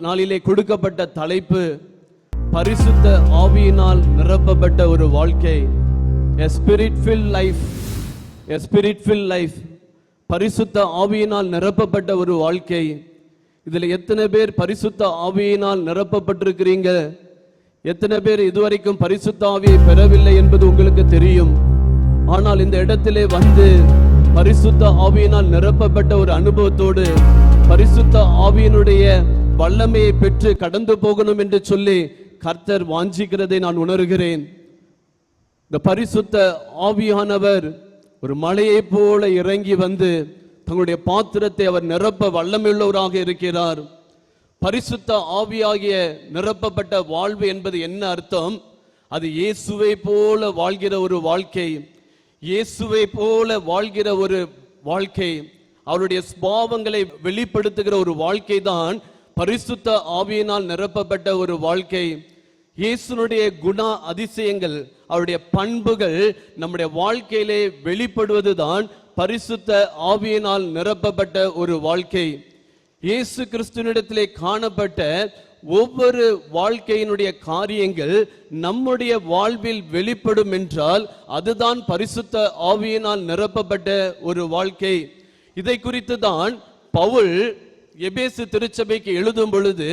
நாளிலே கொடுக்கப்பட்ட தலைப்பு பரிசுத்த ஆவியினால் நிரப்பப்பட்ட ஒரு வாழ்க்கை. A spirit-filled life. A spirit-filled life. பரிசுத்த ஆவியினால் நிரப்பப்பட்ட ஒரு வாழ்க்கை. இதுல எத்தனை பேர் பரிசுத்த ஆவியினால் நிரப்பப்பட்டிருக்கிறீங்க? எத்தனை பேர் இதுவரைக்கும் பரிசுத்த ஆவியை பெறவில்லை என்பது உங்களுக்கு தெரியும். ஆனால் இந்த இடத்திலே வந்து பரிசுத்த ஆவியினால் நிரப்பப்பட்ட ஒரு அனுபவத்தோடு பரிசுத்த ஆவியினுடைய வல்லமையை பெற்று கடந்து போகணும் என்று சொல்லி கர்த்தர் வாஞ்சிக்கிறதை நான் உணர்கிறேன். இந்த பரிசுத்த ஆவியானவர் ஒரு மலையை போல இறங்கி வந்து தங்களுடைய பாத்திரத்தை அவர் நிரப்ப வல்லமையுள்ளவராக இருக்கிறார். பரிசுத்த ஆவியாகிய நிரப்பப்பட்ட வாழ்வு என்பது என்ன அர்த்தம்? அது இயேசுவை போல வாழ்கிற ஒரு வாழ்க்கை. இயேசுவை போல வாழ்கிற ஒரு வாழ்க்கை, அவருடைய சுபாவங்களை வெளிப்படுத்துகிற ஒரு வாழ்க்கை தான் பரிசுத்த ஆவியினால் நிரப்பப்பட்ட ஒரு வாழ்க்கை. இயேசுனுடைய குண அதிசயங்கள், அவருடைய பண்புகள் நம்முடைய வாழ்க்கையிலே வெளிப்படுவதுதான் பரிசுத்த ஆவியினால் நிரப்பப்பட்ட ஒரு வாழ்க்கை. இயேசு கிறிஸ்துவினிடத்திலே காணப்பட்ட ஒவ்வொரு வாழ்க்கையினுடைய காரியங்கள் நம்முடைய வாழ்வில் வெளிப்படும் என்றால் அதுதான் பரிசுத்த ஆவியினால் நிரப்பப்பட்ட ஒரு வாழ்க்கை. இதை குறித்து தான் பவுல் எபேசு திருச்சபைக்கு எழுதும் பொழுது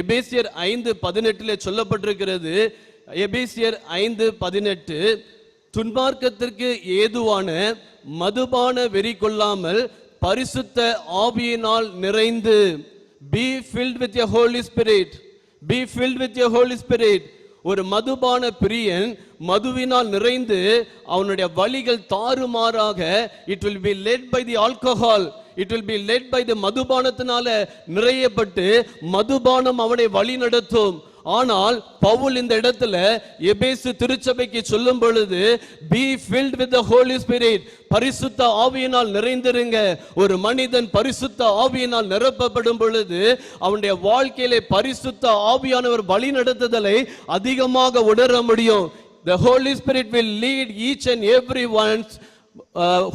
எபேசியர் 5:18 சொல்லப்பட்டிருக்கிறது. எபேசியர் 5:18, துன்மார்க்கத்திற்கு ஏதுவான மதுபான வெறி கொள்ளாமல் பரிசுத்த ஆவியினால் நிறைந்து, be filled with your Holy Spirit. Be filled with your Holy Spirit. ஒரு மதுபான பிரியன் மதுவினால் நிறைந்து அவனுடைய வழிகள் தாறுமாறாக, it will be led by the alcohol, it will be led by the மதுபானத்தினால நிறையப்பட்டு மதுபானம் அவனை வழி நடத்தும். ஆனால் பவுல் இந்த இடத்துல எபேசு திருச்சபைக்கு சொல்லும் பொழுது be filled with the Holy Spirit, பரிசுத்த ஆவியினால் நிறைந்திருங்க. ஒரு மனிதன் பரிசுத்த ஆவியினால் நிரப்பப்படும் பொழுது அவனுடைய வாழ்க்கையிலே பரிசுத்த ஆவியானவர் வழி நடத்துதலை அதிகமாக உணர முடியும். The Holy Spirit will lead each and every one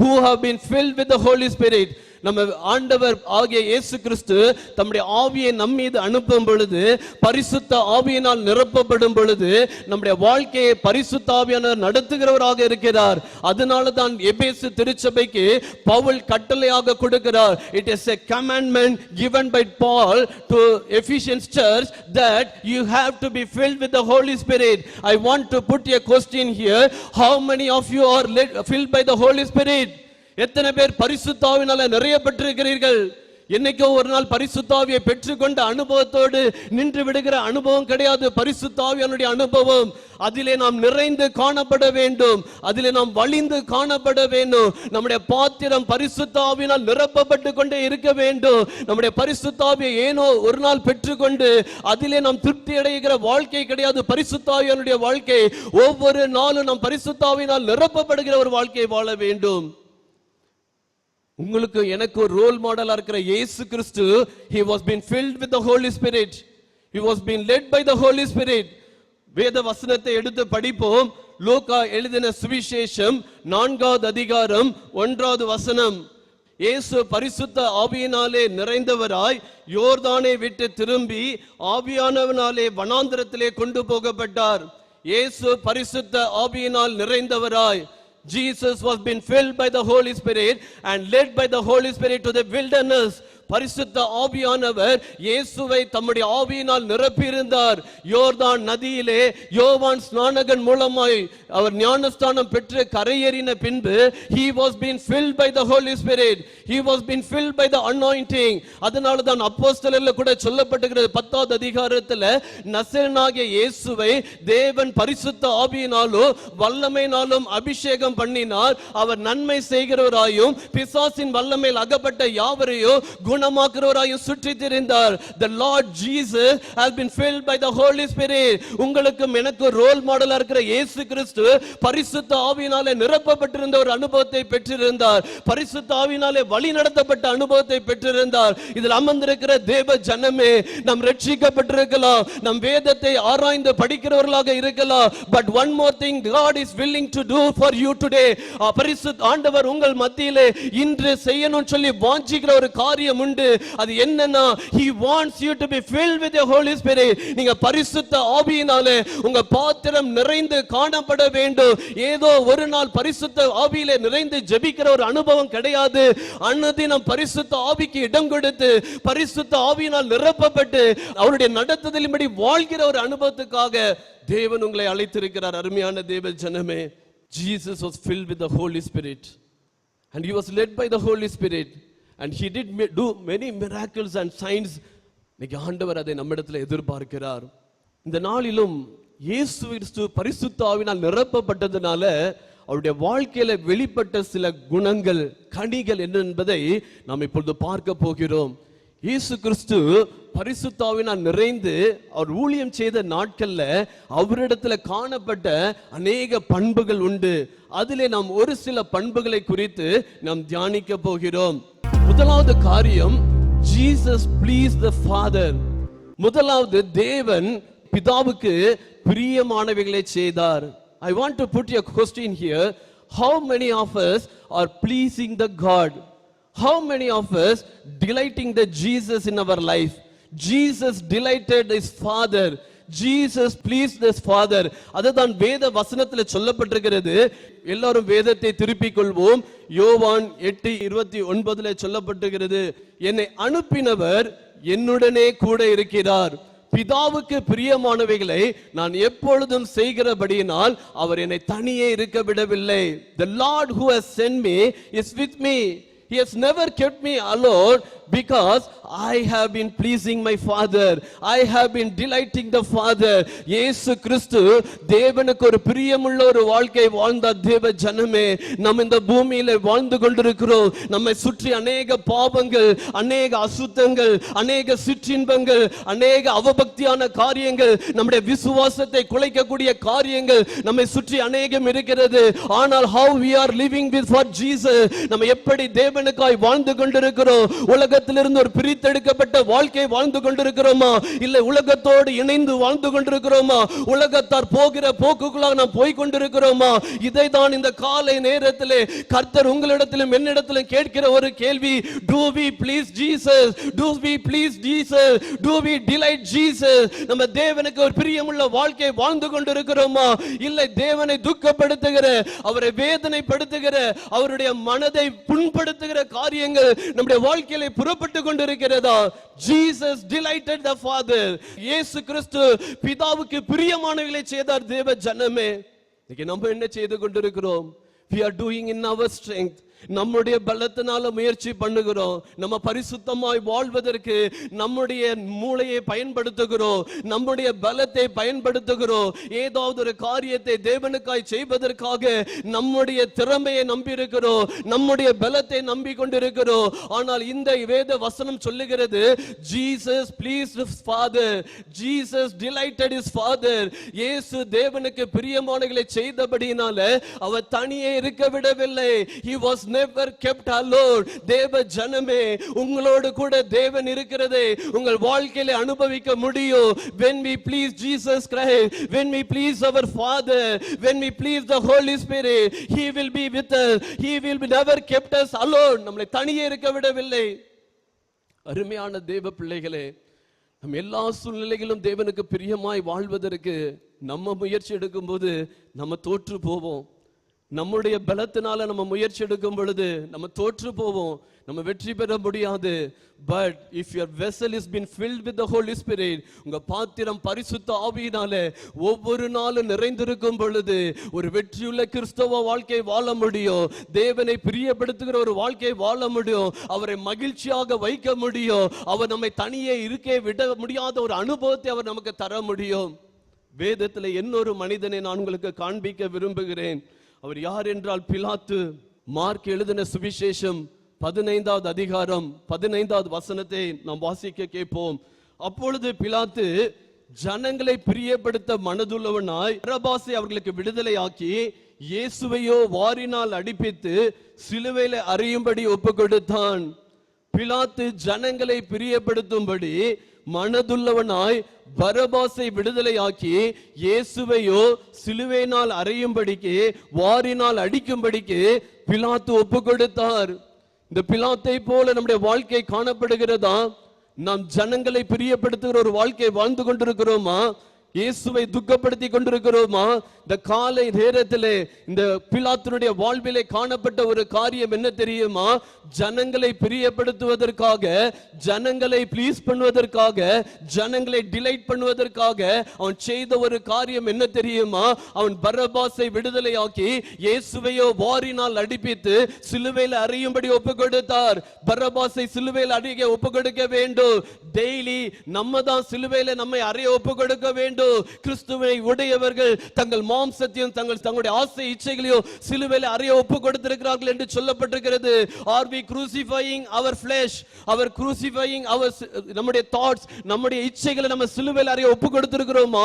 who have been filled with the Holy Spirit. நம்ம ஆண்டவர் ஆகிய இயேசு கிறிஸ்து தம்முடைய ஆவியை நம் மீது அனுப்பும் பொழுது, பரிசுத்த ஆவியினால் நிரப்பப்படும் பொழுது நம்முடைய வாழ்க்கையை பரிசுத்த ஆவியானவர் நடத்துகிறவராக இருக்கிறார். அதனால தான் எபேசு திருச்சபைக்கு பவுல் கட்டளையாக கொடுக்கிறார். It is a commandment given by Paul to Ephesians church that you have to be filled with the Holy Spirit. I want to put a question here. How many of you are filled by the Holy Spirit? எத்தனை பேர் பரிசுத்த ஆவியினால நிறைய பெற்றிருக்கிறீர்கள்? என்னைக்கோ ஒரு நாள் பரிசுத்த ஆவியை பெற்றுக்கொண்ட அனுபவத்தோடு நின்று விடுகிற அனுபவம் கிடையாது. பரிசுத்த ஆவியானுடைய அனுபவம், அதிலே நாம் நிறைந்து காணப்பட வேண்டும், அதிலே நாம் வழிந்து காணப்பட வேண்டும். நம்முடைய பாத்திரம் பரிசுத்த ஆவியினால் நிரப்பப்பட்டு கொண்டே இருக்க வேண்டும். நம்முடைய பரிசுத்த ஆவியை ஏனோ ஒரு நாள் பெற்றுக்கொண்டு அதிலே நாம் திருப்தி அடைகிற வாழ்க்கை கிடையாது. பரிசுத்த ஆவியானுடைய வாழ்க்கை ஒவ்வொரு நாளும் நாம் பரிசுத்த ஆவியினால் நிரப்பப்படுகிற ஒரு வாழ்க்கை வாழ வேண்டும். உங்களுக்கு எனக்கு ஒரு ரோல் மாடலா இருக்கிற இயேசு கிறிஸ்து, he was been filled with the Holy Spirit, he was been led by the Holy Spirit. வேத வசனத்தை எடுத்து படிப்போம். லூக்கா எழுதின சுவிசேஷம் 4வது அதிகாரம் 1வது வசனம். இயேசு பரிசுத்த ஆவியினாலே நிறைந்தவராய் யோர்தானை விட்டு திரும்பி ஆவியானவனாலே வனாந்தரத்திலே கொண்டு போகப்பட்டார். இயேசு பரிசுத்த ஆவியினால் நிறைந்தவராய், Jesus was been filled by the Holy Spirit and led by the Holy Spirit to the wilderness. பரிசுத்த ஆவியானவர் இயேசுவை தம்முடைய ஆவியினால் நிரப்பியிருந்தார். யோர்தான் நதியிலே யோவான் ஸ்நானகன் மூலமாய் அவர் ஞானஸ்தானம் பெற்று கரையேறின பின்பு he was been filled by the Holy Spirit, he was been filled by the anointing. அதனால தான் அப்போஸ்தலர்ல கூட சொல்லப்பட்டிருக்கிறது 10வது அதிகாரத்துல, நசரேயனாகிய இயேசுவை தேவன் பரிசுத்த ஆவியினாலும் வல்லமையினாலும் அபிஷேகம் பண்ணினார். அவர் நன்மை செய்கிறவராயும் பிசாசின் வல்லமையில் அகப்பட்ட யாவரையும் குணமாக்குறவராயும் சுற்றி திரிந்தார். The Lord Jesus has been filled by the Holy Spirit. உங்களுக்கும் எனக்கு ரோல் மாடலா இருக்கிற இயேசு கிறிஸ்து பரிசுத்த ஆவியினாலே நிரப்பப்பட்டிருந்த ஒரு அனுபவத்தை பெற்றிருந்தார். பரிசுத்த ஆவியினாலே வழி நடத்தப்பட்ட அனுபவத்தை பெற்றிருந்தார். இதில் அமர்ந்திருக்கிற தேவ ஜனமே, நாம் ரட்சிக்கப்பட்டிருக்கலாம், நம் வேதத்தை ஆராய்ந்து படிக்கிறவர்களாக இருக்கலாம். But one more thing God is willing to do for you today. பரிசுத்த ஆண்டவர் உங்கள் மத்தியிலே இன்று செய்யணும் சொல்லி வாஞ்சிக்கிற ஒரு காரியம் உண்டு. அது என்னன்னா, he wants you to be filled with the Holy Spirit. நீங்க பரிசுத்த ஆவியினாலே உங்க பாத்திரம் நிறைந்து காணப்பட வேண்டும். ஏதோ ஒரு நாள் பரிசுத்த ஆவியிலே நிறைந்து ஜெபிக்கிற ஒரு அனுபவம் கிடையாது. அன்னதினம் பரிசுத்த ஆவிக்கு இடம் கொடுத்து பரிசுத்த ஆவியினால் நிரப்பப்பட்டு அவருடைய நடத்துதலின்படி வாழ்கிற ஒரு அனுபவத்துக்காக தேவன் உங்களை அழைத்திருக்கிறார். அருமையான தேவ ஜனமே, Jesus was filled with the Holy Spirit and he was led by the Holy Spirit and he did do many miracles and signs. இன்னைக்கு ஆண்டவர் அதை நம்மிடத்தில் எதிர்பார்க்கிறார். இந்த நாளிலும் இயேசு கிறிஸ்து பரிசுத்த ஆவியினால் நிரப்பப்பட்டதுனால அவருடைய வாழ்க்கையில வெளிப்பட்ட சில குணங்கள், கனிகள் என்ன என்பதை நாம் இப்பொழுது பார்க்க போகிறோம். இயேசு கிறிஸ்து பரிசுத்த ஆவியினால் நிறைந்து அவர் ஊழியம் செய்த நாட்கள்ல அவரிடத்துல காணப்பட்ட அநேக பண்புகள் உண்டு. அதிலே நாம் ஒரு சில பண்புகளை குறித்து நாம் தியானிக்க போகிறோம். முதலாவது காரியம், Jesus pleased the Father. முதலாவது, தேவன் பிதாவுக்கு பிரியமானவைகளை செய்தார். I want to put a question here. How many of us are pleasing the God? How many of us delighting the Jesus in our life? Jesus delighted his Father. Jesus pleased his Father. அதுதான் வேத வசனத்தில் சொல்லப்பட்டிருக்கிறது. எல்லாரும் வேதத்தை திருப்பிக் கொள்வோம். யோவான் 8:29 சொல்லப்பட்டிருக்கிறது, என்னை அனுப்பினவர் என்னுடனே கூட இருக்கிறார். பிதாவுக்கு பிரியமானவைகளை நான் எப்பொழுதும் செய்கிறபடியினால் அவர் என்னை தனியே இருக்க விடவில்லை. The Lord who has sent me is with me. He has never kept me alone because I have been pleasing my Father. I have been delighting the Father. இயேசு கிறிஸ்து தேவனுக்கு ஒரு பிரியமுள்ள ஒரு வாழ்க்கை வாழ்ந்த தேவ ஜனமே, நாம் இந்த பூமியில வாழ்ந்து கொண்டிருக்கிறோம். நம்மை சுற்றி அநேக பாவங்கள், அநேக அசுத்தங்கள், அநேக சிற்றின்பங்கள், அநேக அவபக்தியான காரியங்கள், நம்முடைய விசுவாசத்தை குலைக்கக்கூடிய காரியங்கள் நம்மை சுற்றி அநேகம் இருக்கிறது. ஆனால் how we are living with for Jesus, நம்ம எப்படி தேவனுக்காய் வாழ்ந்து கொண்டிருக்கிறோம்? உலகத்திலிருந்து ஒரு பிரித்தெடுக்கப்பட்ட வாழ்க்கை வாழ்ந்து கொண்டிருக்கிறோமா? இல்லை உலகத்தோடு இணைந்து வாழ்ந்து கொண்டிருக்கிறோமா? உலகத்தார் போகிற போக்குக்குள்ளாக நாம் போய் கொண்டிருக்கிறோமா? இதை தான் இந்த காலை நேரத்திலே கர்த்தர் உங்களிடத்திலும் என்னிடத்திலும் கேட்கிற ஒரு கேள்வி. Do we please Jesus? Do we please Jesus? Do we delight Jesus? நம்ம தேவனுக்கு ஒரு பிரியமுள்ள வாழ்க்கை வாழ்ந்து கொண்டிருக்கிறோமா? இல்லை தேவனை துக்கப்படுத்துகிற, அவரை வேதனைப்படுத்துகிற, அவருடைய மனதை புண்படுத்துகிற காரியங்கள் நம்முடைய வாழ்க்கையில புறப்பட்டு கொண்டிருக்கிறதா? Jesus delighted the Father. இயேசு கிறிஸ்து பிதாவுக்கு பிரியமானவைகளை செய்தார். தேவ ஜனமே, இன்னைக்கு நம்ம என்ன செய்து கொண்டிருக்கிறோம்? We are doing in our strength. நம்முடைய பலத்தினால முயற்சி பண்ணுகிறோம். நம்ம பரிசுத்தமாய் வாழ்வதற்கு நம்முடைய மூளையை பயன்படுத்துகிறோம், நம்முடைய பலத்தை பயன்படுத்துகிறோம். ஏதாவது ஒரு காரியத்தை தேவனுக்காய் செய்வதற்காக நம்முடைய திறமையை நம்பி இருக்கிறோம், நம்முடைய பலத்தை நம்பி கொண்டிருக்கிறோம். ஆனால் இந்த வேத வசனம் சொல்லுகிறது, Jesus pleased his Father. Jesus delighted his Father. இயேசு தேவனுக்கு பிரியமானவைகளை செய்தபடியினால அவர் தனியே இருக்க விடவில்லை. He was never kept alone. தேவ ஜனமே, உங்களோடு கூட தேவன் இருக்கிறதை உங்கள் வாழ்க்கையில அனுபவிக்க முடியும். When we please Jesus Christ, when we please our Father, when we please the Holy Spirit, he will be with us. He will never kept us alone. நம்மை தனியே இருக்க விடவில்லை. அருமையான தேவ பிள்ளைகளே, நம்ம எல்லா சூழ்நிலைகளிலும் தேவனுக்கு பிரியமாய் வாழ்வதற்கு நம்ம முயற்சி எடுக்கும்போது நம்ம தோற்று போவோம். நம்முடைய பலத்தினால நம்ம முயற்சி எடுக்கும் பொழுது நம்ம தோற்று போவோம், நம்ம வெற்றி பெற முடியாது. But if your vessel is been filled with the Holy Spirit, உங்க பாத்திரம் பரிசுத்த ஆவியினால ஒவ்வொரு நாளும் நிறைந்திருக்கும் பொழுது ஒரு வெற்றியுள்ள கிறிஸ்தவ வாழ்க்கை வாழ முடியும். தேவனை பிரியப்படுத்துகிற ஒரு வாழ்க்கை வாழ முடியும். அவரை மகிழ்ச்சியாக வைக்க முடியும். அவர் நம்மை தனியே இருக்க விட முடியாத ஒரு அனுபவத்தை அவர் நமக்கு தர முடியும். வேதத்தில் இன்னொரு மனிதனை நான் உங்களுக்கு காண்பிக்க விரும்புகிறேன். அவர் யார் என்றால் பிலாத்து. மார்க் எழுதின சுவிசேஷம் 15வது அதிகாரம் 15வது வசனத்தை நாம் வாசிக்க கேட்போம். அப்பொழுது பிலாத்து ஜனங்களை பிரியப்படுத்த மனதுள்ளவனாய் பரபாசை அவர்களுக்கு விடுதலை ஆக்கி இயேசுவையோ வாரினால் அடிப்பித்து சிலுவையில அறையும்படி ஒப்பு கொடுத்தான். பிலாத்து ஜனங்களை பிரியப்படுத்தும்படி மனதுள்ளவனாய் பரபாசை விடுதலை ஆக்கி இயேசுவையோ சிலுவையினால் அறையும்படிக்கு வாரினால் அடிக்கும்படிக்கு பிலாத்து ஒப்பு கொடுத்தார். இந்த பிலாத்தை போல நம்முடைய வாழ்க்கை காணப்படுகிறதா? நாம் ஜனங்களை பிரியப்படுத்துகிற ஒரு வாழ்க்கை வாழ்ந்து கொண்டிருக்கிறோமா? இயேசுவை துக்கப்படுத்தி கொண்டிருக்கிறோமா? இந்த காலை நேரத்திலே இந்த பிலாத்தினுடைய வாழ்விலே காணப்பட்ட ஒரு காரியம் என்ன தெரியுமா? ஜனங்களை பிரியப்படுத்துவதற்காக, ஜனங்களை ப்ளீஸ் பண்ணுவதற்காக, ஜனங்களை டிலைட் பண்ணுவதற்காக அவன் செய்த ஒரு காரியம் என்ன தெரியுமா? அவன் பரபாசை விடுதலையாக்கி இயேசுவையோ வாரினால் அடிப்பித்து சிலுவையில் அறையும்படி ஒப்பு கொடுத்தார். பரபாசை சிலுவையில் அறைய ஒப்பு கொடுக்க வேண்டும். டெய்லி நம்ம தான் சிலுவையில் நம்மை அறைய ஒப்பு கொடுக்க வேண்டும். கிறிஸ்துவை உடையவர்கள் தங்கள் மாம்சத்தையும் தங்களுடைய ஆசை இச்சைகளையும் சிலுவையில் அறைய ஒப்பு கொடுத்திருக்கிறார்கள் என்று சொல்லப்பட்டிருக்கிறது. Are we crucifying our flesh? Our crucifying our நம்முடைய thoughts, நம்முடைய இச்சைகளை நம்ம சிலுவையில் அறைய ஒப்பு கொடுத்திருக்கிறோமா?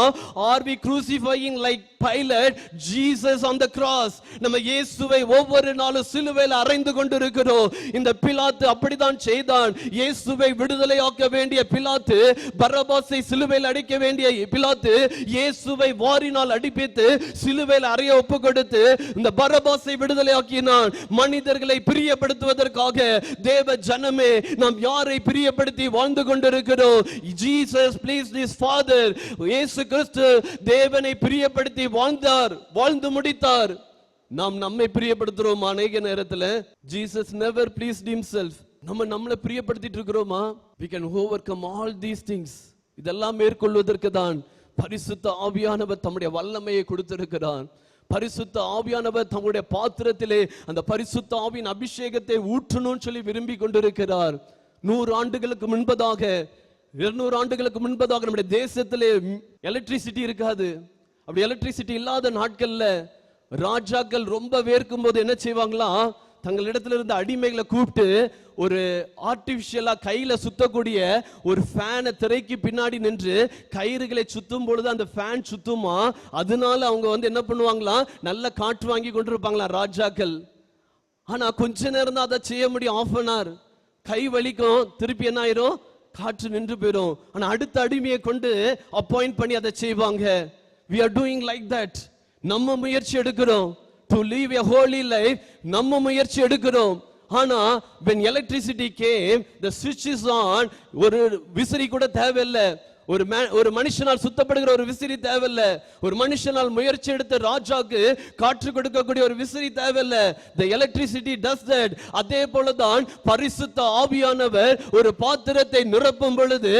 Are we crucifying like Pilate Jesus on the cross? நம்ம இயேசுவை ஒவ்வொரு நாளும் சிலுவையில் அறைந்து கொண்டிருக்கிறோம். இந்த பிலாத்து அப்படிதான் செய்தான். இயேசுவை விடுதலையாக்க வேண்டிய பிலாத்து, பரபாசை சிலுவையில் அடிக்க வேண்டிய பிலாத்து இயேசுவை வாரினால் அடிப்பித்து சிலுவையில் அறைய ஒப்பு கொடுத்து இந்த பரபாசை விடுதலையாக்கினான். மனிதர்களை பிரியப்படுத்துவதற்காக தேவ ஜனமே, நாம் யாரை பிரியப்படுத்தி வாழ்ந்து கொண்டிருக்கிறோம்? Jesus pleased his father. இயேசு கிறிஸ்து தேவனை பிரியப்படுத்தி வாழ்ந்து முடித்தார். நாம் நம்மை பிரியப்படுத்துறோம். அநேக நேரத்தில் ஜீசஸ் never pleased himself. நம்மளை பிரியப்படுத்திட்டு இருக்கிறோமா? we can overcome all these things. இதெல்லாம் மேற்கொள்வதற்கு தான் பரிசுத்த ஆவியானவர் தம்முடைய வல்லமையை கொடுத்திருக்கிறார். பரிசுத்த ஆவியானவர் தம்முடைய பாத்திரத்திலே அந்த பரிசுத்த ஆவியின் அபிஷேகத்தை ஊற்றணும்னு சொல்லி விரும்பி கொண்டிருக்கிறார். 100 ஆண்டுகளுக்கு முன்பதாக, 200 ஆண்டுகளுக்கு முன்பதாக நம்முடைய தேசத்திலே எலக்ட்ரிசிட்டி இருக்காது. அப்படி எலக்ட்ரிசிட்டி இல்லாத நாட்கள்ல ராஜாக்கள் ரொம்ப வேர்க்கும் போது என்ன செய்வாங்களா? தங்களிடத்துல இருந்த அடிமைகளை கூப்பிட்டு ஒரு ஆர்டிபிஷியலா கையில சுத்தக்கூடிய ஒரு ஃபேனை திரைக்கு பின்னாடி நின்று கயிறுகளை சுத்தும் பொழுது அந்த ஃபேன் சுத்துமா, அதனால அவங்க என்ன பண்ணுவாங்களா? நல்ல காற்று வாங்கி கொண்டிருப்பாங்களா ராஜாக்கள். ஆனா கொஞ்ச நேரம் தான் அதை செய்ய முடியும். ஆஃப் அன் ஹவர் கை வலிக்கும், திருப்பி என்ன ஆயிரும்? காற்று நின்று போயிடும். ஆனா அடுத்த அடிமையை கொண்டு அப்பாயிண்ட் பண்ணி அதை செய்வாங்க. we are doing like that. நம்ம முயற்சி எடுக்கிறோம் to live a holy life. நம்ம முயற்சி எடுக்கிறோம். ஆனா when electricity came, the switch is on. ஒரு விசிறி கூட தேவையில்லை. ஒரு மனுஷனால் சுத்தப்படுகிற ஒரு விசிறி தேவையில்லை. ஒரு மனுஷனால் முயற்சி எடுத்த ராஜாக்கு காற்று கொடுக்கக்கூடிய ஒரு விசிறி தேவையில்லை. the electricity does that. அதே போலதான் பரிசுத்த ஆவியானவர் ஒரு பாத்திரத்தை நிரப்பும் பொழுது,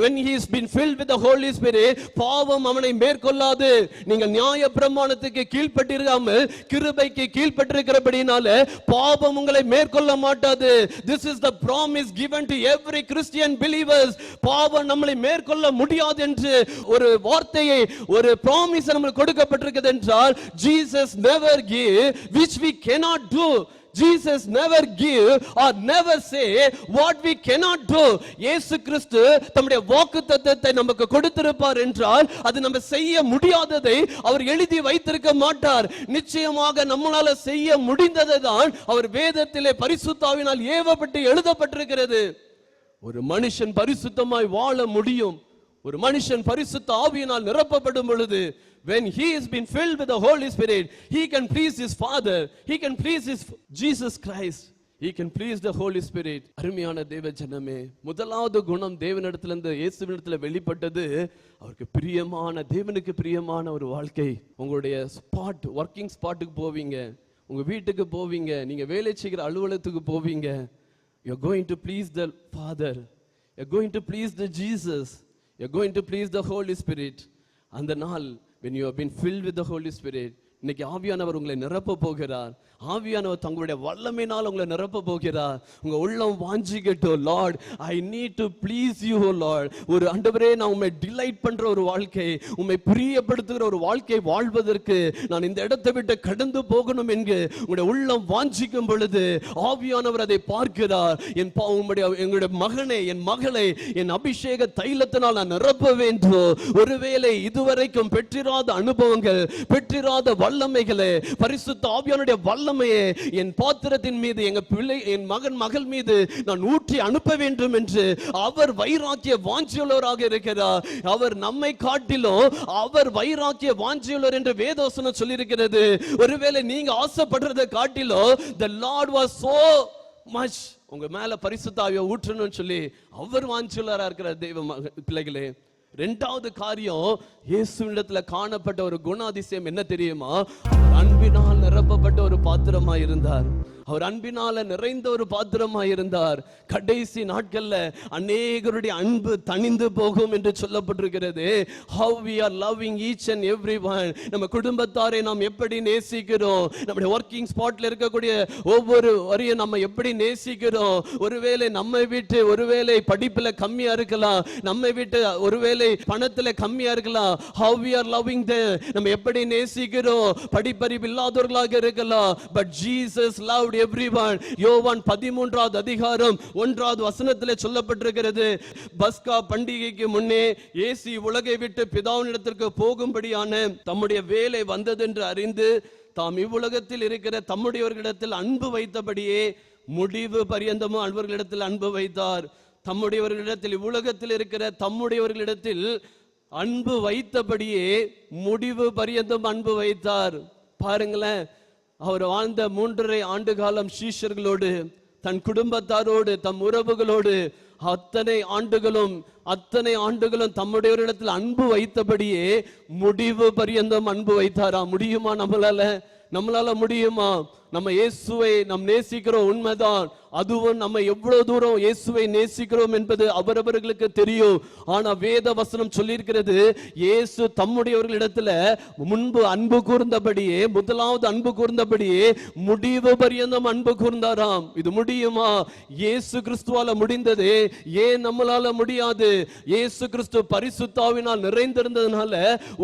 when he has been filled with the Holy Spirit, பாவம் அவனை மேற்கொள்ளாது. நீங்கள் நியாய பிரமாணத்துக்கு கீழ்ப்பட்டிருக்காமல் கிருபைக்கு கீழ்ப்பட்டிருக்கிறபடினால பாவம் உங்களை மேற்கொள்ள மாட்டாது. this is the promise given to every Christian believers. பாவம் நம்மளை மேற்கொள்ள முடியாது என்று ஒரு வார்த்தையை, ஒரு ப்ராமிஸ் நமக்கு கொடுக்கப்பட்டிருக்கிறது என்றால், Jesus never give which we cannot do. Jesus never give or never say what we cannot do. இயேசு கிறிஸ்து தம்முடைய வாக்குத்தத்தத்தை நமக்கு கொடுத்திருப்பார் என்றால் அது நம்ம செய்ய முடியாததை அவர் எழுதி வைத்திருக்க மாட்டார். நிச்சயமாக நம்மளால செய்ய முடிந்ததை தான் அவர் வேதத்திலே பரிசுத்த ஆவியினால் ஏவப்பட்டு எழுதப்பட்டிருக்கிறது. ஒரு மனுஷன் பரிசுத்தமாய் வாழ முடியும். ஒரு மனுஷன் பரிசுத்த ஆவியினால் நிரப்பப்படும் பொழுது, when he has been filled with the Holy Spirit, he can please his Father, he can please his Jesus Christ, he can please the Holy Spirit. அருமையான தேவ ஜனமே, முதலாவது குணம் தேவனிடத்திலிருந்து இயேசுவினிடத்தில் வெளிப்பட்டது அவருக்கு பிரியமான, தேவனுக்கு பிரியமான ஒரு வாழ்க்கை. உங்களுடைய ஒர்க்கிங் ஸ்பாட்டுக்கு போவீங்க, உங்க வீட்டுக்கு போவீங்க, நீங்க வேலை செய்கிற அலுவலகத்துக்கு போவீங்க. you are going to please the Father, you are going to please the Jesus, you're going to please the Holy Spirit. அந்த நாள் when you have been filled with the Holy Spirit, இன்னைக்கு ஆவியானவர் உங்களை நிரப்ப போகிறார். ஆவியானவர் தங்களுடைய வல்லமையினால் உங்களை நிரப்ப போகிறார். உங்க உள்ளம் வாஞ்சிக்கட்டும், lord I need to please you lord. ஒரு ஆண்டவரே, நான் உம்மை டிலைட் பண்ற ஒரு வாழ்க்கை, உம்மை பிரியப்படுத்துகிற ஒரு வாழ்க்கை வாழ்வதற்கு நான் இந்த இடத்தை விட்டு கடந்து போகணும் என்று உங்களுடைய உள்ளம் வாஞ்சிக்கும் பொழுது ஆவியானவர் அதை பார்க்கிறார். எங்களுடைய மகனை, என் மகளை என் அபிஷேக தைலத்தினால் நான் நிரப்ப வேண்டும். ஒருவேளை இதுவரைக்கும் பெற்றிராத அனுபவங்கள், பெற்றிராத வல்லமைகளே, பரிசுத்த ஆவியானுடைய வல்லமையே என் பாத்திரத்தின் மீது, எங்க பிள்ளை, என் மகன் மகள் மீது நான் ஊற்றி அனுப்ப வேண்டும் என்று அவர் வைராக்கிய வாஞ்சியுள்ளவராக இருக்கிறார். அவர் நம்மை காட்டிலும் அவர் வைராக்கிய வாஞ்சியுள்ளவர் என்று வேதவசனம் சொல்லியிருக்கிறது. ஒருவேளை நீங்க ஆசைப்படுறதை காட்டிலும் the Lord was so much உங்க மேல பரிசுத்த ஆவியை ஊற்றணும்னு சொல்லி அவர் வாஞ்சியுள்ளவரா இருக்கிற தெய்வ பிள்ளைகளே. இரண்டாவது காரியம், இயேசுவிடத்துல காணப்பட்ட ஒரு குணாதிசயம் என்ன தெரியுமா? அவர் அன்பினால் நிரப்பப்பட்ட ஒரு பாத்திரமா இருந்தார். அவர் அன்பினால நிறைந்த ஒரு பாத்திரமா இருந்தார். கடைசி நாட்கள்ல அநேகருடைய அன்பு தணிந்து போகும் என்று சொல்லப்பட்டிருக்கிறது. How we are loving each and everyone. நம்ம குடும்பத்தாரை நாம் எப்படி நேசிக்கிறோம், நம்முடைய ஒர்க்கிங் ஸ்பாட்ல இருக்கக்கூடிய ஒவ்வொரு வரையும் நம்ம எப்படி நேசிக்கிறோம். ஒருவேளை நம்ம வீட்டு ஒருவேளை படிப்புல கம்மியா இருக்கலாம், நம்ம வீட்டு ஒருவேளை பணத்துல கம்மியா இருக்கலாம். How we are loving them. நம்ம எப்படி நேசிக்கிறோம். படிப்பறிவு இல்லாதவர்களாக இருக்கலாம், but Jesus loved everyone. யோவான் 13வது அதிகாரம் 1வது வசனத்திலே சொல்லப்பட்டிருக்கிறது. பஸ்கா பண்டிகைக்கு முன்னே இயேசு உலகை விட்டு பிதாவினிடத்திற்கு போகும்படியான தம்முடைய வேலை வந்ததென்று அறிந்து தாம் இவ்வுலகத்தில் இருக்கிற தம்முடையவர்களிடத்தில் அன்பு வைத்தபடியே முடிவு பரியந்தமும் அவர்களிடத்தில் அன்பு வைத்தார். தம்முடையவர்களிடத்தில் இவ்வுலகத்தில் இருக்கிற தம்முடையவர்களிடத்தில் அன்பு வைத்தபடியே முடிவு பரியந்தம் அன்பு வைத்தார். பாருங்களேன், அவர் வாழ்ந்த 3.5 ஆண்டு காலம் சீஷர்களோடு, தன் குடும்பத்தாரோடு, தம் உறவுகளோடு அத்தனை ஆண்டுகளும் தம்முடையவரிடத்தில் அன்பு வைத்தபடியே முடிவு பரியந்தம் அன்பு வைத்தாரா? முடியுமா? நம்மளால முடியுமா? நம்ம இயேசுவை நாம் நேசிக்கிறோம், உண்மைதான். அதுவும் நம்ம எவ்வளவு தூரம் இயேசுவை நேசிக்கிறோம் என்பது அவரவர்களுக்கு தெரியும். ஆனா வேத வசனம் சொல்லியிருக்கிறது, இயேசு தம்முடையவர்களிடத்துல முன்பு அன்பு கூர்ந்தபடியே, முதலாவது அன்பு கூர்ந்தபடியே முடிவு பரியந்தம் அன்பு கூர்ந்தாராம். இது முடியுமா? இயேசு கிறிஸ்துவால முடிந்தது, ஏன் நம்மளால முடியாது? இயேசு கிறிஸ்து பரிசுத்த ஆவியினால் நிறைந்திருந்ததுனால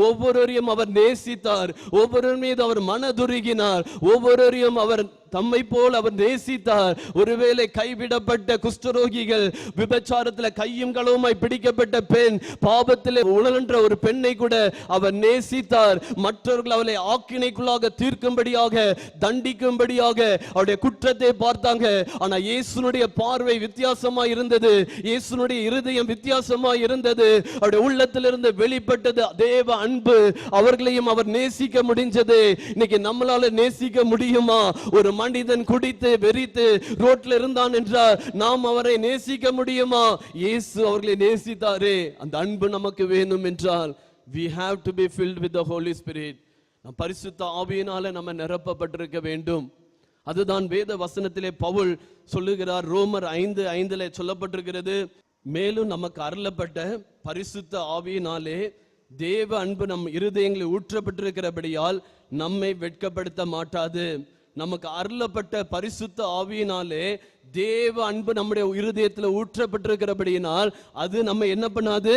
ஒவ்வொருவரையும் அவர் நேசித்தார், ஒவ்வொரு மீது அவர் மனதுருகினார், ஒவ்வொருவரையும் அவர் தம்மை போல் அவர் நேசித்தார். ஒருவேளை கைவிடப்பட்ட குஷ்டரோகிகள், விபச்சாரத்தில் கையும் களவுமாய் பிடிக்கப்பட்ட பெண், பாவத்தில் உழன்ற ஒரு பெண்ணை கூட அவர் நேசித்தார். மற்றவர்கள் அவளை ஆக்கினைக்குள்ளாக தீர்க்கும்படியாக, தண்டிக்கும்படியாக அவருடைய குற்றத்தை பார்த்தாங்க. ஆனா இயேசுனுடைய பார்வை வித்தியாசமா இருந்தது, இயேசுனுடைய இருதயம் வித்தியாசமா இருந்தது. அவருடைய உள்ளத்திலிருந்து வெளிப்பட்டது தேவ அன்பு. அவர்களையும் அவர் நேசிக்க முடிஞ்சது. இன்னைக்கு நம்மளால நேசிக்க முடியுமா? ஒரு மனிதன் குடித்து வெறித்து ரோட்ல இருந்தான் என்றால் நாம் அவரை நேசிக்க முடியுமா? இயேசு அவர்களை நேசித்தாரே. அந்த அன்பு நமக்கு வேணும் என்றால் we have to be filled with the Holy Spirit. நாம் பரிசுத்த ஆவியினால நம்ம நிரப்பப்பட்டிருக்க வேண்டும். அதுதான் வேத வசனத்திலே பவுல் சொல்லுகிறார். ரோமர் 5:5 சொல்லப்பட்டிருக்கிறது, மேலும் நமக்கு அருளப்பட்ட பரிசுத்த ஆவியினாலே தேவ அன்பு நம் இருதயங்களில் ஊற்றப்பட்டிருக்கிறபடியால் நம்மை வெட்கப்படுத்த மாட்டாது. நமக்கு அருளப்பட்ட பரிசுத்த ஆவியினாலே தேவ அன்பு நம்முடைய இருதயத்தில் ஊற்றப்பட்டிருக்கிறபடியினால் அது நம்ம என்ன பண்ணாது?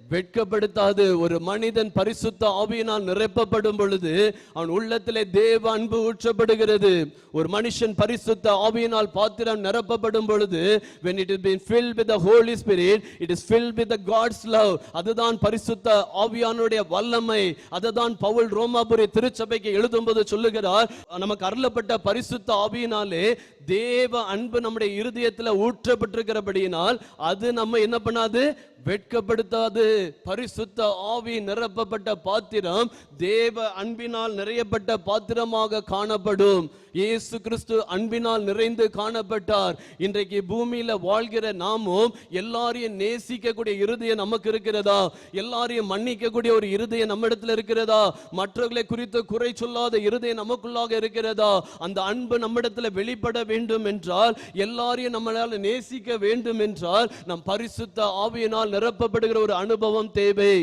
வெட்கப்படுத்தாது. ஒரு மனிதன் பரிசுத்த ஆவியினால் நிரப்பப்படும் பொழுது அவன் உள்ளத்திலே தேவ அன்பு ஊற்றப்படுகிறது. ஒரு மனுஷன் பரிசுத்த ஆவியினால் பாத்திரம் நிரப்பப்படும் பொழுது, when it is been filled with the Holy Spirit, it is filled with the God's love. அதுதான் பரிசுத்த ஆவியானுடைய வல்லமை. அதுதான் பவுல் ரோமாபுரி திருச்சபைக்கு எழுதும்போது சொல்லுகிறார், நமக்கு அருளப்பட்ட பரிசுத்த ஆவியினாலே தேவ அன்பு நம்முடைய இருதயத்தில் ஊற்றப்பட்டிருக்கிறபடியினால் அது நம்ம என்ன பண்ணாது? வெட்கப்படுத்தாது. பரிசுத்த ஆவி நிரப்பப்பட்ட பாத்திரம் தேவ அன்பினால் நிறையப்பட்ட பாத்திரமாக காணப்படும். இயேசு கிறிஸ்து அன்பினால் நிறைந்து காணப்பட்டார். இன்றைக்கு பூமியில வாழ்கிற நாமும் எல்லாரையும் நேசிக்கக்கூடிய இருதயம் நமக்கு இருக்கிறதா? எல்லாரையும் மன்னிக்கக்கூடிய ஒரு இருதயம் நம்மிடத்தில் இருக்கிறதா? மற்றவர்களை குறித்து குறை சொல்லாத இருதயம் நமக்குள்ளாக இருக்கிறதா? அந்த அன்பு நம்மிடத்தில் வெளிப்பட வேண்டும் என்றால், எல்லாரையும் நம்மளால நேசிக்க வேண்டும் என்றால், நம் பரிசுத்த ஆவியினால் நிரப்பப்படுகிற ஒரு அனுபவம் தேவை.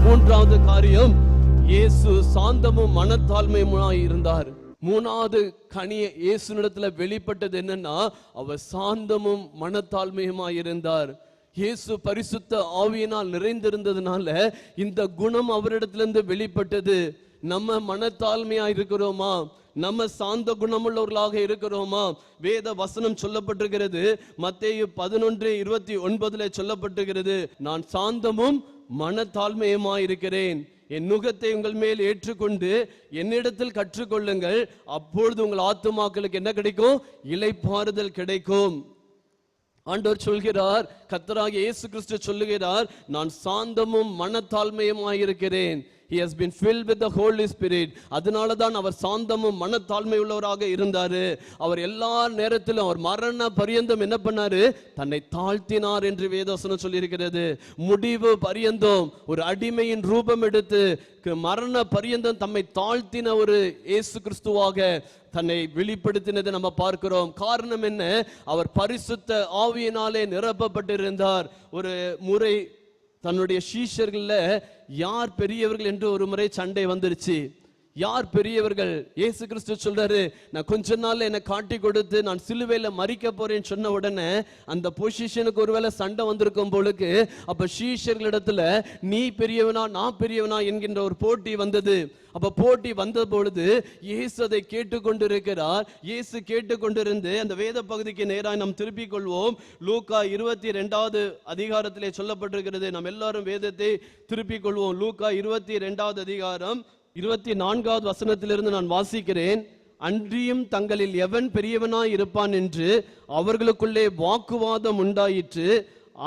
மூன்றாவது காரியம், இயேசு சாந்தமும் மனத்தாழ்மையுமாய் இருந்தார். மூணாவது கனிய இயேசுனிடத்துல வெளிப்பட்டது என்னன்னா, அவர் சாந்தமும் மனத்தாழ்மையுமாய் இருந்தார். இயேசு பரிசுத்த ஆவியினால் நிறைந்திருந்ததுனால இந்த குணம் அவரிடத்திலிருந்து வெளிப்பட்டது. நம்ம மனத்தாழ்மையா இருக்கிறோமா? நம்ம சாந்த குணமுள்ளவர்களாக இருக்கிறோமா? வேத வசனம் சொல்லப்பட்டிருக்கிறது, மத்தேயு 11:29 சொல்லப்பட்டிருக்கிறது, நான் சாந்தமும் மனத்தாழ்மையுமா இருக்கிறேன். என் நுகத்தை உங்கள் மேல் ஏற்றுக்கொண்டு என்னிடத்தில் கற்றுக்கொள்ளுங்கள், அப்பொழுது உங்கள் ஆத்துமாக்களுக்கு என்ன கிடைக்கும்? இளைப்பாறுதல் கிடைக்கும். ஆண்டவர் சொல்கிறார், கர்த்தராகிய இயேசு கிறிஸ்து சொல்லுகிறார், நான் சாந்தமும் மனத்தாழ்மையுமாய் இருக்கிறேன். he has been filled with the Holy Spirit. அதனால தான் அவர் சாந்தமும் மனத்தாழ்மை உள்ளவராக இருந்தாரு. அவர் எல்லா நேரத்திலும் அவர் மரண பரியந்தம் என்ன பண்ணாரு? தன்னை தாழ்த்தினார் என்று வேதவசனம் சொல்லி இருக்கிறது. முடிவு பரியந்தம் ஒரு அடிமையின் ரூபம் எடுத்து மரண பரியந்தம் தம்மை தாழ்த்தின ஒரு இயேசு கிறிஸ்துவாக தன்னை வெளிப்படுத்தினதை நம்ம பார்க்கிறோம். காரணம் என்ன? அவர் பரிசுத்த ஆவியினாலே நிரப்பப்பட்டிருந்தார். ஒரு முறை தன்னுடைய சீஷர்கள்ல யார் பெரியவர்கள் என்று ஒரு முறை சண்டை வந்துருச்சு. யார் பெரியவர்கள்? இயேசு கிறிஸ்து சொல்றாரு, நான் கொஞ்ச நாள்ல என்னை காட்டி கொடுத்து நான் சிலுவையில மரிக்க போறேன்னு சொன்ன உடனே அந்த பொசிஷனுக்கு ஒருவேளை சண்டை வந்திருக்கும் பொழுது, அப்ப சீஷர்களிடத்துல நீ பெரியவனா நான் பெரியவனா என்கின்ற ஒரு போட்டி வந்தது. அப்ப போட்டி வந்த பொழுது இயேசு அதை கேட்டுக்கொண்டிருக்கிறார். இயேசு கேட்டுக்கொண்டிருந்து அந்த வேத பகுதிக்கு நேராக நாம் திருப்பிக் கொள்வோம். லூக்கா 22வது அதிகாரத்திலே சொல்லப்பட்டிருக்கிறது. நாம் எல்லாரும் வேதத்தை திருப்பிக் கொள்வோம். லூக்கா 22வது அதிகாரம் 24வது வசனத்திலிருந்து நான் வாசிக்கிறேன். அன்றியும் தங்களில் எவன் பெரியவனாய் இருப்பான் என்று அவர்களுக்குள்ளே வாக்குவாதம் உண்டாயிற்று.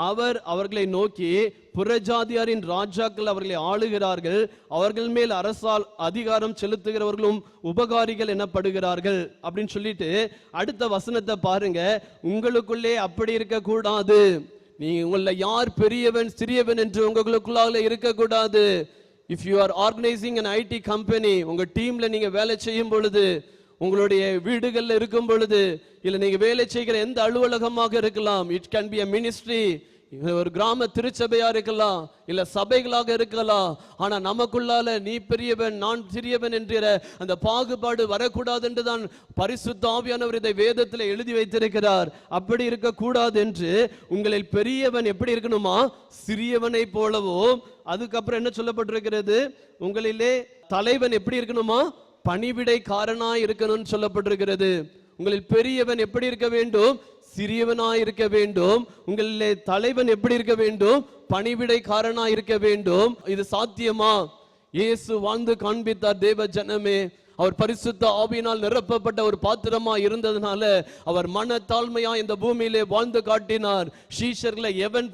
அவர் அவர்களை நோக்கி, புறஜாதியாரின் ராஜாக்கள் அவர்களை ஆளுகிறார்கள், அவர்கள் மேல் அரசால் அதிகாரம் செலுத்துகிறவர்களும் உபகாரிகள் எனப்படுகிறார்கள் அப்படின்னு சொல்லிட்டு அடுத்த வசனத்தை பாருங்க. உங்களுக்குள்ளே அப்படி இருக்க கூடாது. நீங்க உங்கள யார் பெரியவன் சிறியவன் என்று உங்களுக்குள்ளாக இருக்க கூடாது. If you are organizing an IT company, உங்க டீம்ல நீங்க வேலை செய்யும் பொழுது, உங்களுடைய வீடுகள்ல இருக்கும் பொழுது, இல்ல நீங்க வேலை செய்கிற எந்த அலுவலகமாக இருக்கலாம், it can be a ministry, ஒரு கிராம திருச்சபையா இருக்கலாம், இல்ல சபைகளாக இருக்கலாம். ஆனா நமக்குள்ளால நீ பெரியவன் நான் சிறியவன் என்கிற அந்த பாகுபாடு வரக்கூடாது என்று தான் பரிசுத்த ஆவியானவர் இதை வேதத்தில் எழுதி வைத்திருக்கிறார். அப்படி இருக்க கூடாது என்று உங்களில் பெரியவன் எப்படி இருக்கணுமா? சிறியவனை போலவும். அதுக்கப்புறம் என்ன சொல்லப்பட்டிருக்கிறது? உங்களிலே தலைவன் எப்படி இருக்கணுமா? பணிவிடைக்காரனாய் இருக்கணும்னு சொல்லப்பட்டிருக்கிறது. உங்களில் பெரியவன் எப்படி இருக்க வேண்டும்? சிறியவனாய் இருக்க வேண்டும். உங்களிலே தலைவன் எப்படி இருக்க வேண்டும்? பணிவிடைக்காரனாய் இருக்க வேண்டும். இது சாத்தியமா? இயேசு வாழ்ந்து காண்பித்தார். தேவ ஜனமே, அவர் பரிசுத்த ஆவியினால் நிரப்பப்பட்ட ஒரு பாத்திரமா இருந்ததுனால அவர் மனத்தாழ்மையா இந்த பூமியிலே வாழ்ந்து காட்டினார். சீஷர்களை எவன்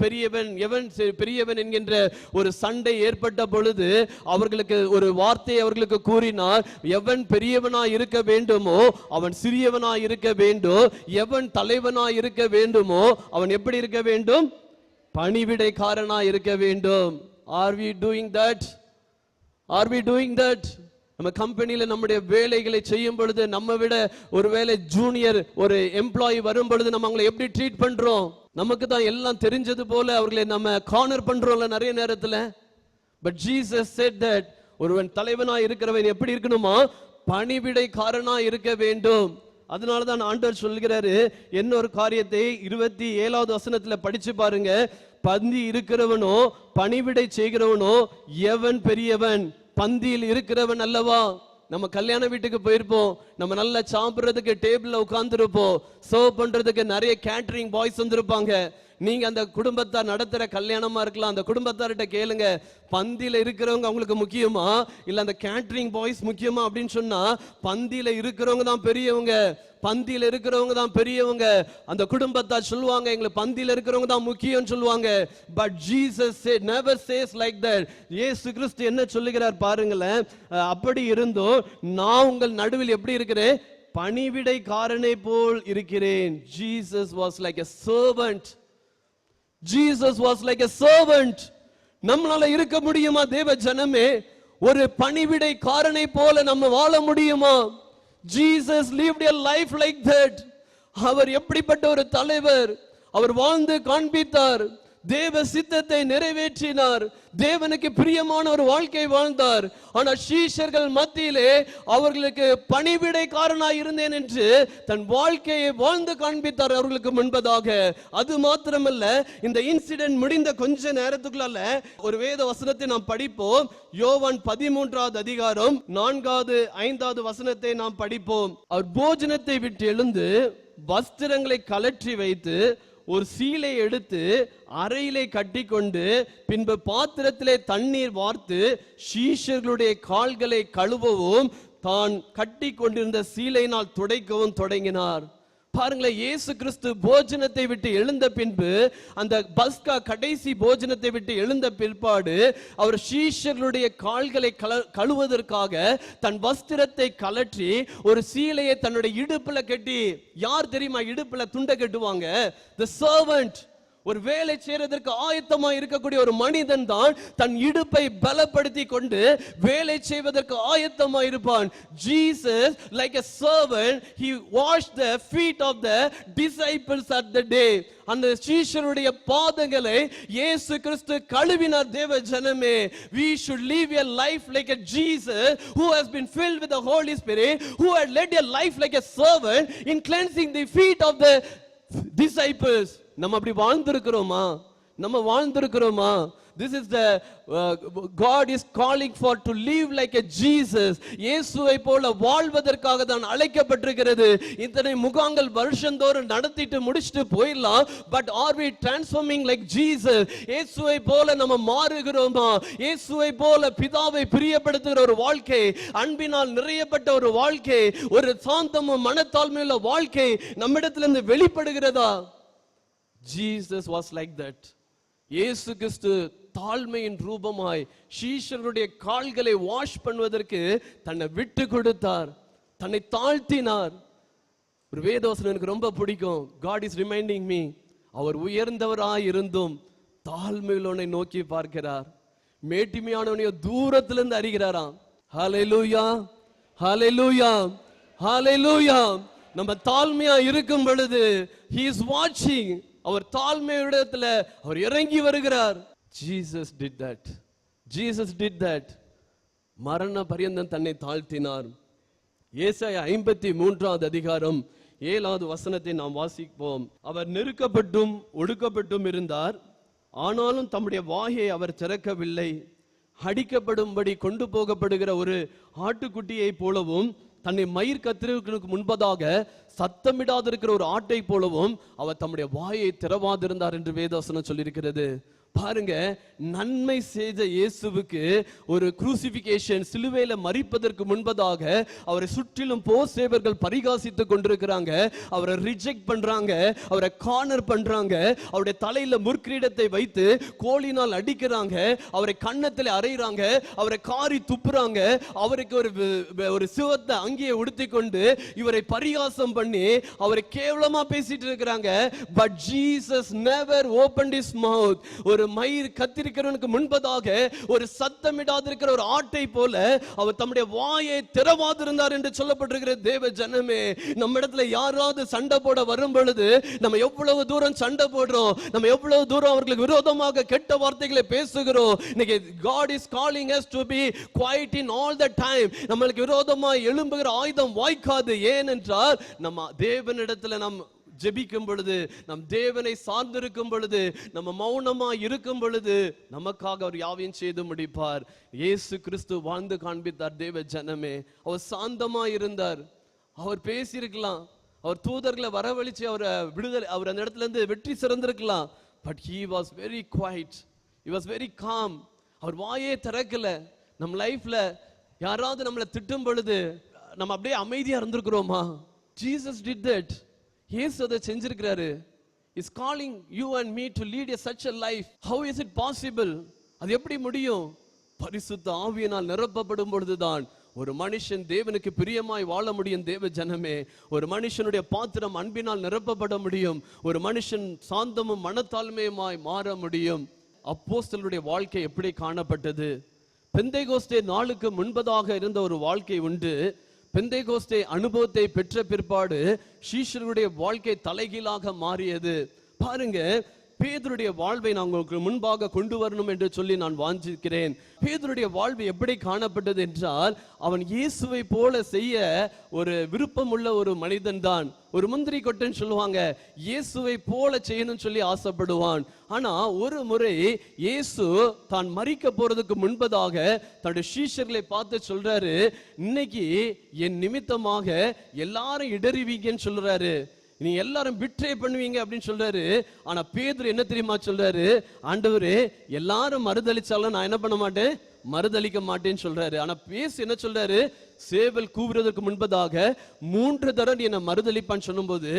பெரியவன் என்கின்ற ஒரு சண்டை ஏற்பட்ட பொழுது அவர்களுக்கு ஒரு வார்த்தையை அவர்களுக்கு கூறினார். எவன் பெரியவனா இருக்க வேண்டுமோ அவன் சிறியவனா இருக்க வேண்டும். எவன் தலைவனா இருக்க வேண்டுமோ அவன் எப்படி இருக்க வேண்டும்? பணிவிடைக்காரனா இருக்க வேண்டும். Are we doing that? Are we doing that? நம்ம கம்பெனியில நம்முடைய வேலைகளை செய்யும் பொழுது நம்ம விட ஒருவேளை ஜூனியர் ஒரு எம்ப்ளாயி வரும் பொழுது நம்ம அவங்களை எப்படி ட்ரீட் பண்றோம்? நமக்கு தான் எல்லாம் தெரிஞ்சது போல அவர்களை நம்ம கார்னர் பண்றோம்ல நிறைய நேரத்துல. பட் ஜீசஸ் said that ஒருவன் தலைவனா இருக்கிறவன் எப்படி இருக்கணுமா? பணிவிடைக்காரனா இருக்க வேண்டும். அதனாலதான் ஆண்டவர் சொல்கிறாரு, என்ன ஒரு காரியத்தை 27வது வசனத்துல படிச்சு பாருங்க. பந்தி இருக்கிறவனோ பணிவிடை செய்கிறவனோ எவன் பெரியவன்? பந்தியில் இருக்கிறவன் அல்லவா? நம்ம கல்யாண வீட்டுக்கு போயிருப்போம், நம்ம நல்லா சாப்பிடுறதுக்கு டேபிள்ல உட்கார்ந்து இருப்போம், சர்வ் பண்றதுக்கு நிறைய கேட்டரிங் பாய்ஸ் வந்திருப்பாங்க. நீங்க அந்த குடும்பத்தார் நடத்துற கல்யாணமா இருக்கலாம், அந்த குடும்பத்தார்கிட்ட கேளுங்க, பந்தியில இருக்கிறவங்க அவங்களுக்கு முக்கியமா இல்ல அந்த கேட்டரிங் பாய்ஸ் முக்கியமா அப்படின்னு சொன்னா பந்தியில இருக்கிறவங்க தான் பெரியவங்க. பந்தியில இருக்கிறவங்க தான் பெரியவங்க. அந்த குடும்பத்தார் சொல்லுவாங்க, எங்களுக்கு பந்தியில இருக்கிறவங்க தான் முக்கியம் சொல்லுவாங்க. But Jesus never says like that. இயேசு கிறிஸ்து என்ன சொல்லுகிறார் பாருங்களேன். அப்படி இருந்தோ நான் உங்கள் நடுவில் எப்படி இருக்கிறேன்? பணிவிடைக்காரனை போல் இருக்கிறேன். Jesus was like a servant. Jesus was like a servant. நம்மளால இருக்க முடியுமா தேவ ஜனமே? ஒரு பணிவிடைக்காரனை போல நம்ம வாழ முடியுமா? Jesus lived a life like that. அவர் எப்படிப்பட்ட ஒரு தலைவர்! அவர் வாழ்ந்து காண்பித்தார். தேவ சித்தத்தை நிறைவேற்றினார். தேவனுக்கு பிரியமான ஒரு வாழ்க்கை வாழ்ந்தார். ஆனா சீஷர்கள் மத்தியிலே அவர்களுக்கு பணிவிடைக்காரனாய் இருந்தேன் என்று தன் வாழ்க்கையை வாழ்ந்து காண்பித்தார் அவர்களுக்கு முன்பதாக. அது மாத்திரமல்ல, இந்த இன்சிடென்ட் முடிந்த கொஞ்ச நேரத்துக்குள்ள ஒரு வேத வசனத்தை நாம் படிப்போம். யோவான் 13வது அதிகாரம் 4வது 5வது வசனத்தை நாம் படிப்போம். அவர் போஜனத்தை விட்டு எழுந்து வஸ்திரங்களை கலற்றி வைத்து ஒரு சீலை எடுத்து அறையிலே கட்டி கொண்டு பின்பு பாத்திரத்திலே தண்ணீர் வார்த்து சீஷர்களுடைய கால்களை கழுவவும் தான் கட்டி கொண்டிருந்த சீலையினால் துடைக்கவும் தொடங்கினார். பாருங்களேன், இயேசு கிறிஸ்து போஜனத்தை விட்டு எழுந்த பின்பு, அந்த பஸ்கா கடைசி போஜனத்தை விட்டு எழுந்த பிற்பாடு, அவர் சீஷர்களுடைய கால்களை கழுவதற்காக தன் வஸ்திரத்தை கலற்றி ஒரு சீலையை தன்னுடைய இடுப்புல கட்டி, யார் தெரியுமா இடுப்புல துண்டை கட்டுவாங்க? the servant. ஒரு வேலை செய்யறதற்கு ஆயத்தமா இருக்கக்கூடிய ஒரு மனிதன் தான் தன் இடுப்பை பலப்படுத்தி கொண்டு வேலை செய்வதற்கு ஆயத்தமா இருப்பான். Jesus, like a servant, he washed the feet of the disciples at the day. அந்த சீஷருடைய பாதங்களை இயேசு கிறிஸ்து கழுவினார். தேவ ஜனமே, we should live a life like a Jesus who has been filled with the Holy Spirit, who had led a life like a servant in cleansing the feet of the disciples. நம்ம அப்படி வாழ்ந்திருக்கிறோமா? நம்ம வாழ்ந்திருக்கிறோமா? This is the God is calling for to live like a Jesus. இயேசுவை போல வாழ்வதற்காக தான் அழைக்கப்பட்டிருக்கிறது. இத்தனை முகாங்கள் வருஷந்தோறும் நடத்திட்டு முடிச்சிட்டு போயிடலாம். But are we transforming like Jesus? இயேசுவை போல நம்ம மாறுகிறோமா? இயேசுவை போல பிதாவை பிரியப்படுத்துகிற ஒரு வாழ்க்கை, அன்பினால் நிறையப்பட்ட ஒரு வாழ்க்கை, ஒரு சாந்தமும் மனத்தாழ்மையுள்ள வாழ்க்கை நம்மிடத்திலிருந்து வெளிப்படுகிறதா? Jesus was like that. இயேசு கிறிஸ்து தாழ்மையின் ரூபமாய் சீஷர்களுடைய கால்களை வாஷ் பண்ணுவதற்கு தன்னை விட்டு கொடுத்தார், தன்னை தாழ்த்தினார். ஒரு வேதவசனம் எனக்கு ரொம்ப பிடிக்கும். God is reminding me, அவர் உயர்ந்தவராய் இருந்தும் தாழ்மையுள்ளவனை நோக்கி பார்க்கிறார், மேட்டிமையானவனையோ தூரத்திலிருந்து அறிகிறாராம். ஹல்லேலூயா, ஹல்லேலூயா, ஹல்லேலூயா. நம்ம தாழ்மையா இருக்கும் பொழுது he is watching. அவர் தாழ்மையிடத்துல அவர் இறங்கி வருகிறார். Jesus did that. Jesus did that. மரண பரியந்தம் தன்னை தாழ்த்தினார். ஏசாயா 53வது அதிகாரம் 7வது வசனத்தை நாம் வாசிப்போம். அவர் நெருக்கப்பட்டும் ஒடுக்கப்பட்டும் இருந்தார், ஆனாலும் தம்முடைய வாயை அவர் திறக்கவில்லை. அடிக்கப்படும்படி கொண்டு போகப்படுகிற ஒரு ஆட்டுக்குட்டியை போலவும், தன்னை மயிர் கத்திரிக்கு முன்பதாக சத்தமிடாதிருக்கிற ஒரு ஆட்டை போலவும் அவர் தம்முடைய வாயை திறவாதிருந்தார் என்று வேதவசனம் சொல்லியிருக்கிறது. பாருங்க, நன்மை செய்த இயேசுவுக்கு ஒரு குரூசிபிகேஷன், சிலுவையில மரிப்பதற்கு முன்பதாக அவரை சுற்றிலும் போர் சேவர்கள் பரிகாசித்துக் கொண்டிருக்கிறாங்க, அவரை ரிஜெக்ட் பண்றாங்க, அவரை கார்னர் பண்றாங்க, அவருடைய தலையில முற்கிரீடத்தை வைத்து கோலினால் அடிக்கிறாங்க, அவரை கன்னத்தில் அறையிறாங்க, அவரை காரி துப்புறாங்க, அவருக்கு ஒரு சிவத்தை அங்கேயே உடுத்தி கொண்டு இவரை பரிகாசம் பண்ணி அவரை கேவலமா பேசிட்டு இருக்கிறாங்க. But Jesus never opened his மவுத். ஒரு மயிர் கத்திரிக்கிறவனுக்கு முன்பதாக ஒரு சத்தமிடாதிருக்கிற ஒரு ஆட்டை போல அவர் தம்முடைய வாயை திறவாதிருந்தார் என்று சொல்லப்பட்டிருக்கிற தேவ ஜனமே, நம்ம இடத்துல யாராவது சண்டை போட வரும் பொழுது நம்ம எவ்வளவு தூரம் சண்டை போடுறோம், நம்ம எவ்வளவு தூரம் அவர்களுக்கு விரோதமாக கெட்ட வார்த்தைகளை பேசுகிறோம். இன்னைக்கு God is calling us to be quiet in all the time. நம்மளுக்கு விரோதமாக எழும்புகிற ஆயுதம் வாய்க்காது. ஏனென்றால் நம்ம தேவனிடத்துல நாம் ஜெபிக்கும் பொழுது, நம் தேவனை சார்ந்திருக்கும் பொழுது, நம்ம மௌனமா இருக்கும் பொழுது நமக்காக அவர் யாவையும் செய்து முடிப்பார். இயேசு கிறிஸ்து வாழ்ந்து காண்பித்தார். தேவ ஜனமே, அவர் சாந்தமா இருந்தார். அவர் பேசியிருக்கலாம், அவர் தூதர்களை வரவழைச்சு அவரை விடுதலை, அவர் அந்த இடத்துல இருந்து வெற்றி சிறந்திருக்கலாம். But he was very quiet, he was very calm. அவர் வாயே திறக்கல. நம்ம லைஃப்ல யாராவது நம்மளை திட்டும் பொழுது நம்ம அப்படியே அமைதியா இருந்திருக்கிறோமா? Jesus did that. இயேசு அதை செஞ்சிருக்கிறாரு. is calling you and me to lead such a life. How is it possible? அது எப்படி முடியும்? பரிசுத்த ஆவியினால் நிரப்பப்படும் பொழுதுதான் ஒரு மனுஷன் தேவனுக்கு பிரியமாய் வாழ முடியும். தேவ ஜனமே, ஒரு மனுஷனுடைய பாத்திரம் அன்பினால் நிரப்பப்பட முடியும். ஒரு மனுஷன் சாந்தமும் மனத்தாழ்மையுமாய் மாற முடியும். அப்போஸ்தலருடைய வாழ்க்கை எப்படி காணப்பட்டது? பெந்தைகோஸ்தே நாளுக்கு முன்பதாக இருந்த ஒரு வாழ்க்கை உண்டு. பெந்தைகோஸ்தே அனுபவத்தை பெற்ற பிற்பாடு சீஷர்களுடைய வாழ்க்கை தலைகீழாக மாறியது. பாருங்க, பேதுருடைய வாழ்வை நான் உங்களுக்கு முன்பாக கொண்டு வரணும் என்று சொல்லி நான் வாஞ்சிக்கிறேன். பேதுருடைய வாழ்வு எப்படி காணப்பட்டது என்றால், அவன் இயேசுவை போல செய்ய ஒரு விருப்பமுள்ள ஒரு மனிதன் தான். ஒரு முந்திரி கொட்டைன்னு சொல்லுவாங்க, இயேசுவை போல செய்யணும்னு சொல்லி ஆசைப்படுவான். ஆனா ஒரு முறை இயேசு தான் மரிக்க போறதுக்கு முன்பதாக தன்னுடைய சீஷர்களை பார்த்து சொல்றாரு, இன்னைக்கு என் நிமித்தமாக எல்லாரும் இடறிவீங்கன்னு சொல்றாரு. நீ எல்லாரும் பிட்ரே பண்ணுவீங்க அப்படின்னு சொல்றாரு. ஆனா பேதுரு என்ன தெரியுமா சொல்றாரு? ஆண்டவரே, எல்லாரும் மறுதலிச்சாலும் நான் என்ன பண்ண மாட்டேன், மறுதலிக்க மாட்டேன்னு சொல்றாரு. ஆனா பேசு என்ன சொல்றாரு? சேவல் கூவுறதுக்கு முன்பதாக 3 தடவை நீ என்ன மறுதலிப்பான்னு சொல்லும்போது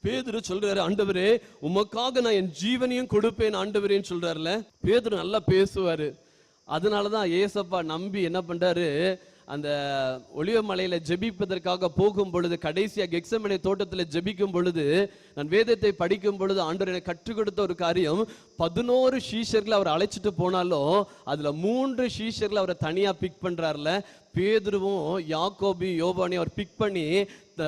பேதுரு சொல்றாரு, ஆண்டவரே, உமக்காக நான் என் ஜீவனையும் கொடுப்பேன் ஆண்டவரேன்னு சொல்றாருல. பேதுரு நல்லா பேசுவாரு. அதனாலதான் ஏசப்பா நம்பி என்ன பண்றாரு, அந்த ஒலிவ மலையில ஜெபிப்பதற்காக போகும் பொழுது, கடைசியா கெத்செமனே தோட்டத்தில் ஜெபிக்கும் பொழுது, நான் வேதத்தை படிக்கும் பொழுது ஆண்டவர் எனக்கு கற்றுக் கொடுத்த ஒரு காரியம், 11 சீஷர்களை அவர் அழைச்சிட்டு போனாலும் அதுல 3 சீஷர்களை அவரை தனியா பிக் பண்றாருல. பேதுருவும் யாக்கோபையும் யோவானையும் அவர் பிக் பண்ணி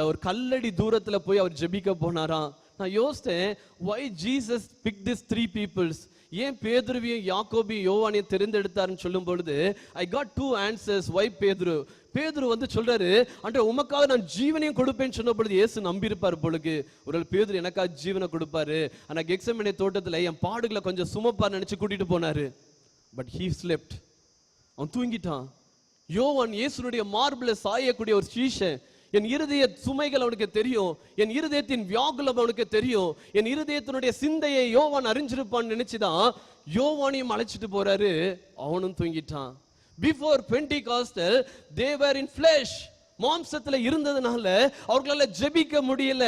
ஒரு கல்லடி தூரத்துல போய் அவர் ஜெபிக்க போனாராம். நான் யோசித்தேன், why Jesus picked these 3 peoples? ஏன் பேதுருவையும் யாக்கோபையும் யோவானையும் தெரிந்தெடுத்தாருன்னு சொல்லும் பொழுது I got 2 answers. why பேதுரு வந்து சொல்றாரு, ஆண்டவரே, உமக்காக நான் ஜீவனையும் கொடுப்பேன்னு சொன்ன பொழுது இயேசு நம்பியிருப்பார் பொழுது. ஒரு பேதுரு எனக்காக ஜீவனை கொடுப்பாரு, ஆனா கெத்செமனே தோட்டத்துல என் பாடுகளை கொஞ்சம் சுமப்பார் நினைச்சு கூட்டிட்டு போனாரு. But he slept. அவன் தூங்கிட்டான். யோவான் இயேசுனுடைய மார்பில சாயக்கூடிய ஒரு சீஷன். என் இருதய சுமைகள் அவனுக்கு தெரியும், என் இருதயத்தின் வியாகுலம் அவனுக்கு தெரியும், என் இருதயத்தினுடைய சிந்தையை யோவான் அறிஞ்சிருப்பான்னு நினைச்சுதான் யோவானையும் அழைச்சிட்டு போறாரு. அவனும் தூங்கிட்டான். Before Pentecostal they were in flesh. மாம்சத்துல இருந்ததுனால அவர்களால ஜெபிக்க முடியல.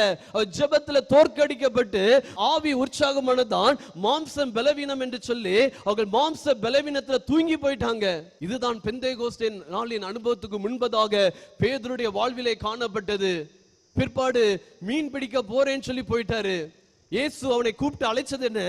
ஜெபத்துல தோற்கடிக்கப்பட்டு ஆவி உற்சாகமானதான் மாம்சம் பலவீனம் என்று சொல்லி அவர்கள் மாம்ச பலவீனத்துல தூங்கி போயிட்டாங்க. இதுதான் பெந்தேகோஸ்தே நாளின் அனுபவத்துக்கு முன்பதாக பேதுருடைய வாழ்விலே காணப்பட்டது. பிற்பாடு மீன் பிடிக்க போறேன்னு சொல்லி போயிட்டாரு. இயேசு அவனை கூப்பிட்டு அழைச்சது என்ன?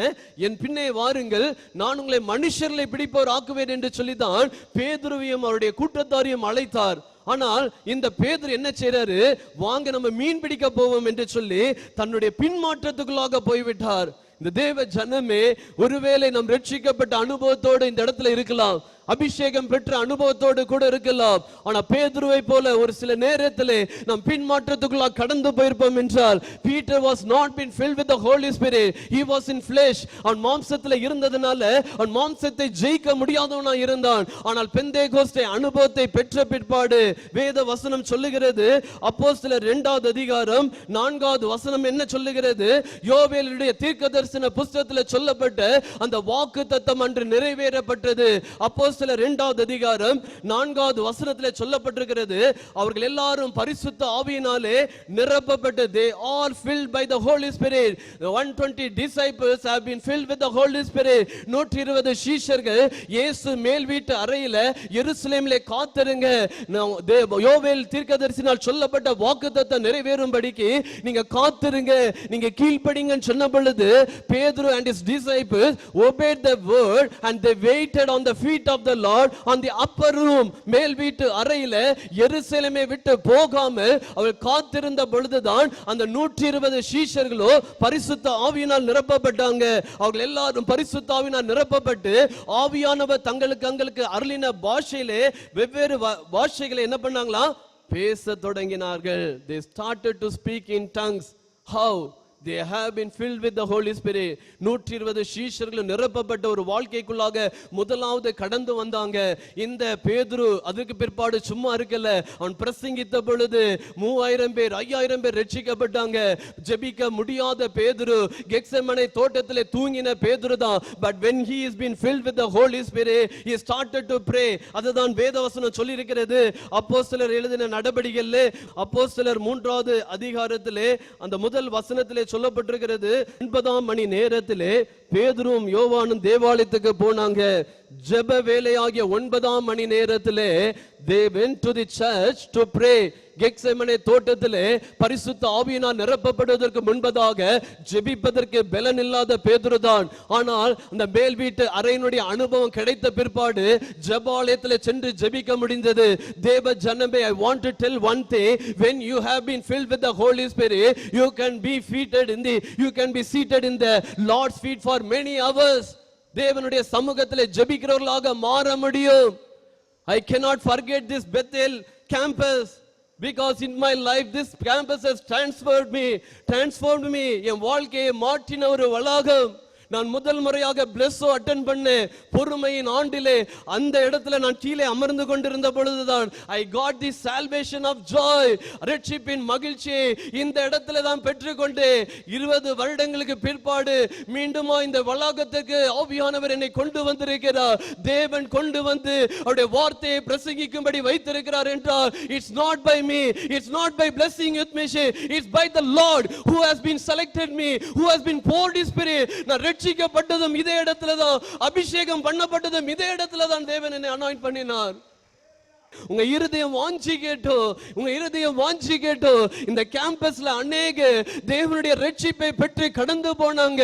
என் பின்னே வாருங்கள், நான் உங்களை மனுஷர்களை பிடிப்பவர் ஆக்குவேன் என்று சொல்லிதான் பேதுருவையும் அவருடைய கூட்டத்தாரையும் அழைத்தார். ஆனால் இந்த பேதுரு என்ன செய்றாரு? வாங்க நம்ம மீன் பிடிக்க போவோம் என்று சொல்லி தன்னுடைய பின்மாற்றத்துக்குள்ளாக போய்விட்டார். இந்த தேவ ஜனமே, ஒருவேளை நாம் ரட்சிக்கப்பட்ட அனுபவத்தோடு இந்த இடத்துல இருக்கலாம், அபிஷேகம் பெற்ற அனுபவத்தோடு கூட இருக்கலாம். ஆனா பேதுருவை போல ஒரு சில நேரத்திலே நாம் பின்மாற்றத்துக்குள்ளாக கடந்து போயிருப்போம் என்றால், Peter was not been filled with the Holy Spirit, he was in flesh. அவன் மாம்சத்துல இருந்ததனால அவன் மாம்சத்தை ஜெயிக்க முடியாதவனா இருந்தான். ஆனால் பெந்தேகோஸ்தே அனுபவத்தை பெற்ற பிற்பாடு வேத வசனம் சொல்லுகிறது, அப்போஸ்தலர் 2வது அதிகாரம் 4வது வசனம் என்ன சொல்லுகிறது? யோவேலுடைய தீர்க்கதரிசன புத்தகத்தில் சொல்லப்பட்ட அந்த வாக்குத்தத்தம் அன்று நிறைவேறப்பட்டது. அப்போஸ்தலர் 2வது அதிகாரம் 4வது வசனத்திலே சொல்லப்பட்டிருக்கிறது, அவர்கள் எல்லாரும் பரிசுத்த ஆவியினாலே நிரப்பப்பட்டு, they all filled by the Holy Spirit. The 120 disciples have been filled with the Holy Spirit. 120 சீஷர்கள் இயேசு மேல் வீட்டு அறையில எருசலேமிலே காத்திருங்க, யோவேல் தீர்க்கதரிசினால் சொல்லப்பட்ட வாக்குத்தத்தம் நிறைவேறும்படிக்கு நீங்க காத்திருங்க, நீங்க கீழ்ப்படிங்கன்னு சொன்ன பொழுது Pedro and his disciples obeyed the word and they waited on the feet of the Lord on the upper room. மேல் வீட்டு அறையில எருசலேமை விட்டு போகாமல் அவர் காத்திருந்த பொழுதுதான் அந்த 120 சீஷர்களோ பரிசுத்த ஆவியினால் நிரப்பப்பட்டாங்க. அவர்கள் எல்லாரும் பரிசுத்த ஆவியினால் நிரப்பப்பட்டு ஆவியானவர் தங்களுக்கு அருளின பாஷையிலே வெவ்வேறு பாஷைகளை என்ன பண்ணாங்களா? பேச தொடங்கினார்கள். They started to speak in tongues. How? They have been filled with the Holy Spirit. 120 சீஷர்கள் நிரப்பப்பட்ட ஒரு வாழ்க்கைக்குள்ளாக முதலாவது கடந்து வந்தாங்க. இந்த பேதுரு அதுக்கு பிற்பாடு சும்மா இருக்கல, அவன் பிரசங்கித்த பொழுது 3000 பேர் 5000 பேர் ரட்சிக்கப்பட்டாங்க. ஜெபிக்க முடியாத பேதுரு, கெத்செமனே தோட்டத்திலே தூங்கின பேதுரு தான். But when he has been filled with the Holy Spirit, he started to pray. அதுதான் வேதவசனம் சொல்லி இருக்கிறது. அப்போஸ்தலர் எழுதின நடபடிகளிலே அப்போஸ்தலர் 3வது அதிகாரத்திலே அந்த முதல் வசனத்திலே சொல்லப்பட்டிருக்கிறது, 9ஆம் மணி நேரத்திலே பேதுருவும் யோவானும் தேவாலயத்துக்கு போனாங்க. ஜெப வேளையாகிய 9ஆம் மணி நேரத்திலே they went to the church to pray. Gethsemane தோட்டத்திலே பரிசுத்த ஆவியினால் நிரப்பப்படுவதற்கு முன்பதாக ஜெபிப்பதற்கு பலன் இல்லாத பேதுருதான். ஆனால் அந்த மேல் வீட்டு அறையினுடைய அனுபவம் கிடைத்த பிற்பாடு ஜெபாலயத்திலே சென்று ஜெபிக்க முடிந்தது. தேவ ஜனமே, I want to tell one thing, when you have been filled with the Holy Spirit, you can be seated in the Lord's feet for many hours. தேவனுடைய சமூகத்திலே ஜெபிக்கிறவர்களாக மாற முடியும். I cannot forget this Bethel campus, because in my life this campus has transformed me. என் வாழ்க்கையை மாற்றின ஒரு வளாகம். நான் முதல் முறையாக பிளஸ்ஸோ அட்டெண்ட் பண்ணேன் பொறுமையின் ஆண்டிலே. அந்த இடத்துல நான் கீழே அமர்ந்து கொண்டிருந்த பொழுதுதான் I got the salvation of joy, ரட்சிப்பின் மகிழ்ச்சியை இந்த இடத்துல தான் பெற்றுக்கொண்டு 20 வருடங்களுக்கு பிற்பாடு மீண்டுமா இந்த வளாகத்துக்கு ஆவியானவர் என்னை கொண்டு வந்திருக்கிறார். தேவன் கொண்டு வந்து அவருடைய வார்த்தையை பிரசங்கிக்கும்படி வைத்திருக்கிறார் என்றால் it's not by me, it's not by blessing with me, it's by the Lord who has been selected me, who has been poured his spirit. நான் ரட்சிக்கப்பட்டதும் இதே இடத்துல தான், அபிஷேகம் பண்ணப்பட்டதும் இதே இடத்துல தான் தேவன் என்னை அனாயிண்ட் பண்ணினார். உங்க இருதயம் வாஞ்சி கேட்டோ, உங்க இருதயம் வாஞ்சி கேட்டோ. இந்த கேம்பஸ்ல அநேக தேவனுடைய ரட்சிப்பை பெற்று கடந்து போனாங்க.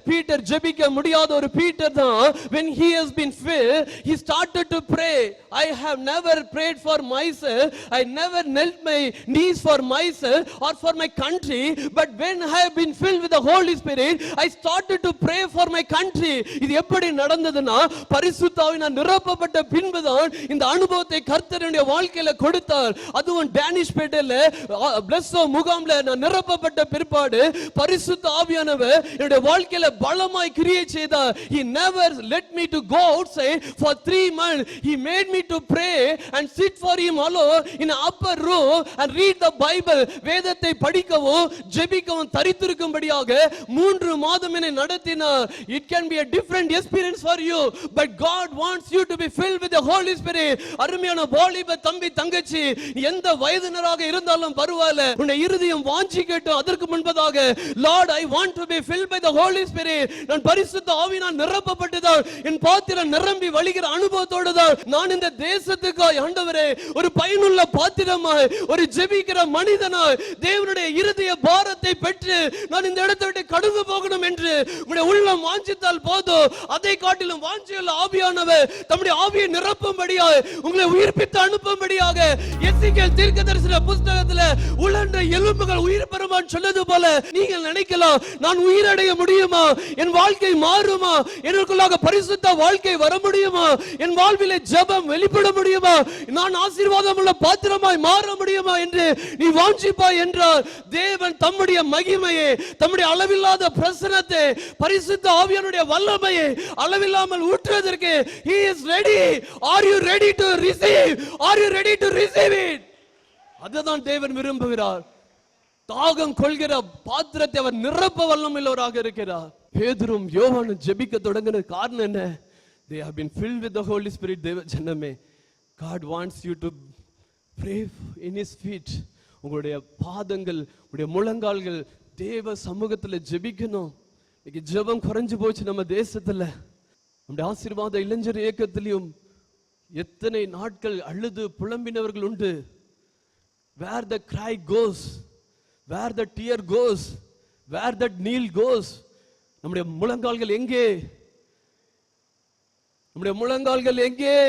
பீட்டர் ஜெபிக்க முடியாத ஒரு பீட்டர் தான் when he has been filled he started to pray. I have never prayed for myself, I never knelt my knees for myself or for my country, but when I have been filled with the Holy Spirit I started to pray for my country. இது எப்படி நடந்ததுன்னா பரிசுத்த ஆவியினால் நிரப்பப்பட்ட பின்புதான் இந்த அனுபவத்தை கர்த்தருடைய வாழ்க்கையில கொடுத்தார். அதுவும் டேனிஷ் பேட்டையில பிளஸ்ஸோ முகாம்ல நான் நிரப்பப்பட்ட பிற்பாடு பரிசுத்த ஆவியானவர் என்னுடைய வாழ்க்கையில பலமாய் கிரியை செய்தார். He never let me to go outside for 3 months. He made me to pray and sit for him alone in an upper room and read the Bible. வேதத்தை படிக்கவும் ஜெபிக்கவும் தரித்திருக்கும்படியாக 3 மாதம் என்னை நடத்தினார். It can be a different experience for you, but God wants you to be filled with the Holy Spirit. அருமையான வாலிப தம்பி தங்கச்சி, எந்த வயதினராக இருந்தாலும் பரவாயில்லை, உன்னை இருதயம் வாஞ்சி கேட்டோம். அதற்கு முன்பதாக Lord, I want to be filled by the Holy Spirit. நான் பரிசுத்த ஆவியினால் நிரப்பப்பட்டதால் என் பாத்திரம் நிரம்பி வழிகிற அனுபவத்தோடு தான் நான் இந்த தேசத்துக்கு ஆண்டவரே ஒரு பயனுள்ள பாத்திரமாய், ஒரு ஜெபிக்கிற மனிதனாய் தேவனுடைய இருதய பாரத்தை பெற்று நான் இந்த இடத்தை விட்டு கடந்து போகணும் என்று உங்களுடைய உள்ளம் வாஞ்சித்தால் போதும். அதை காட்டிலும் வாஞ்சியுள்ள ஆவியானவர் தம்முடைய ஆவியை நிரப்பும்படியாய் உங்களை உயிர்ப்பித்து அனுப்பும்படியாக எசேக்கியேல் தீர்க்கதரிசன புத்தகத்துல உலர்ந்த எலும்புகள் உயிர் பெறுமான்னு சொல்லுது போல நீங்கள் நினைக்கலாம், நான் உயிரடைய முடியுமா? என் வாழ்க்கை மாறுமா? எனக்குள்ளாக பரிசுத்த வாழ்க்கை வர முடியுமா? என் வாழ்விலே ஜெபம் வெளிப்பட முடியுமா? நான் ஆசீர்வாதம் உள்ள பாத்திரமாய் மாற முடியுமா என்று நீ வாஞ்சிப்பாய் என்றால் தேவன் தம்முடைய மகிமையை, தம்முடைய அளவில்லாத பிரசன்னத்தை, பரிசுத்த ஆவியானுடைய வல்லமையை அளவில்லாமல் ஊற்றுவதற்கு he is ready. Are you ready to receive? Are you ready to receive it? அதுதான் தேவன் விரும்புகிறார். தாகம் கொள்கிற பாத்திரத்தை அவர் நிரப்ப வல்லமையுள்ளவராக இருக்கிறார். பேதுரும் யோவானும் ஜெபிக்க தொடங்கின காரணம் என்ன? They have been filled with the Holy Spirit. தேவ ஜனமே, God wants you to pray in his feet. உங்களுடைய பாதங்கள், உங்களுடைய முழங்கால்கள் தேவ சமூகத்துல ஜெபிக்கணும். இன்னைக்கு ஜெபம் குறைஞ்சு போச்சு நம்ம தேசத்துல. நம்முடைய ஆசீர்வாத இளைஞர் இயக்கத்திலையும் எத்தனை நாட்கள் அழுது புலம்பினவர்கள் உண்டு. Where the cry goes, where the tear goes, where that kneel goes. நம்முடைய முழங்கால்கள் எங்கே? நம்முடைய முழங்கால்கள் எங்கே?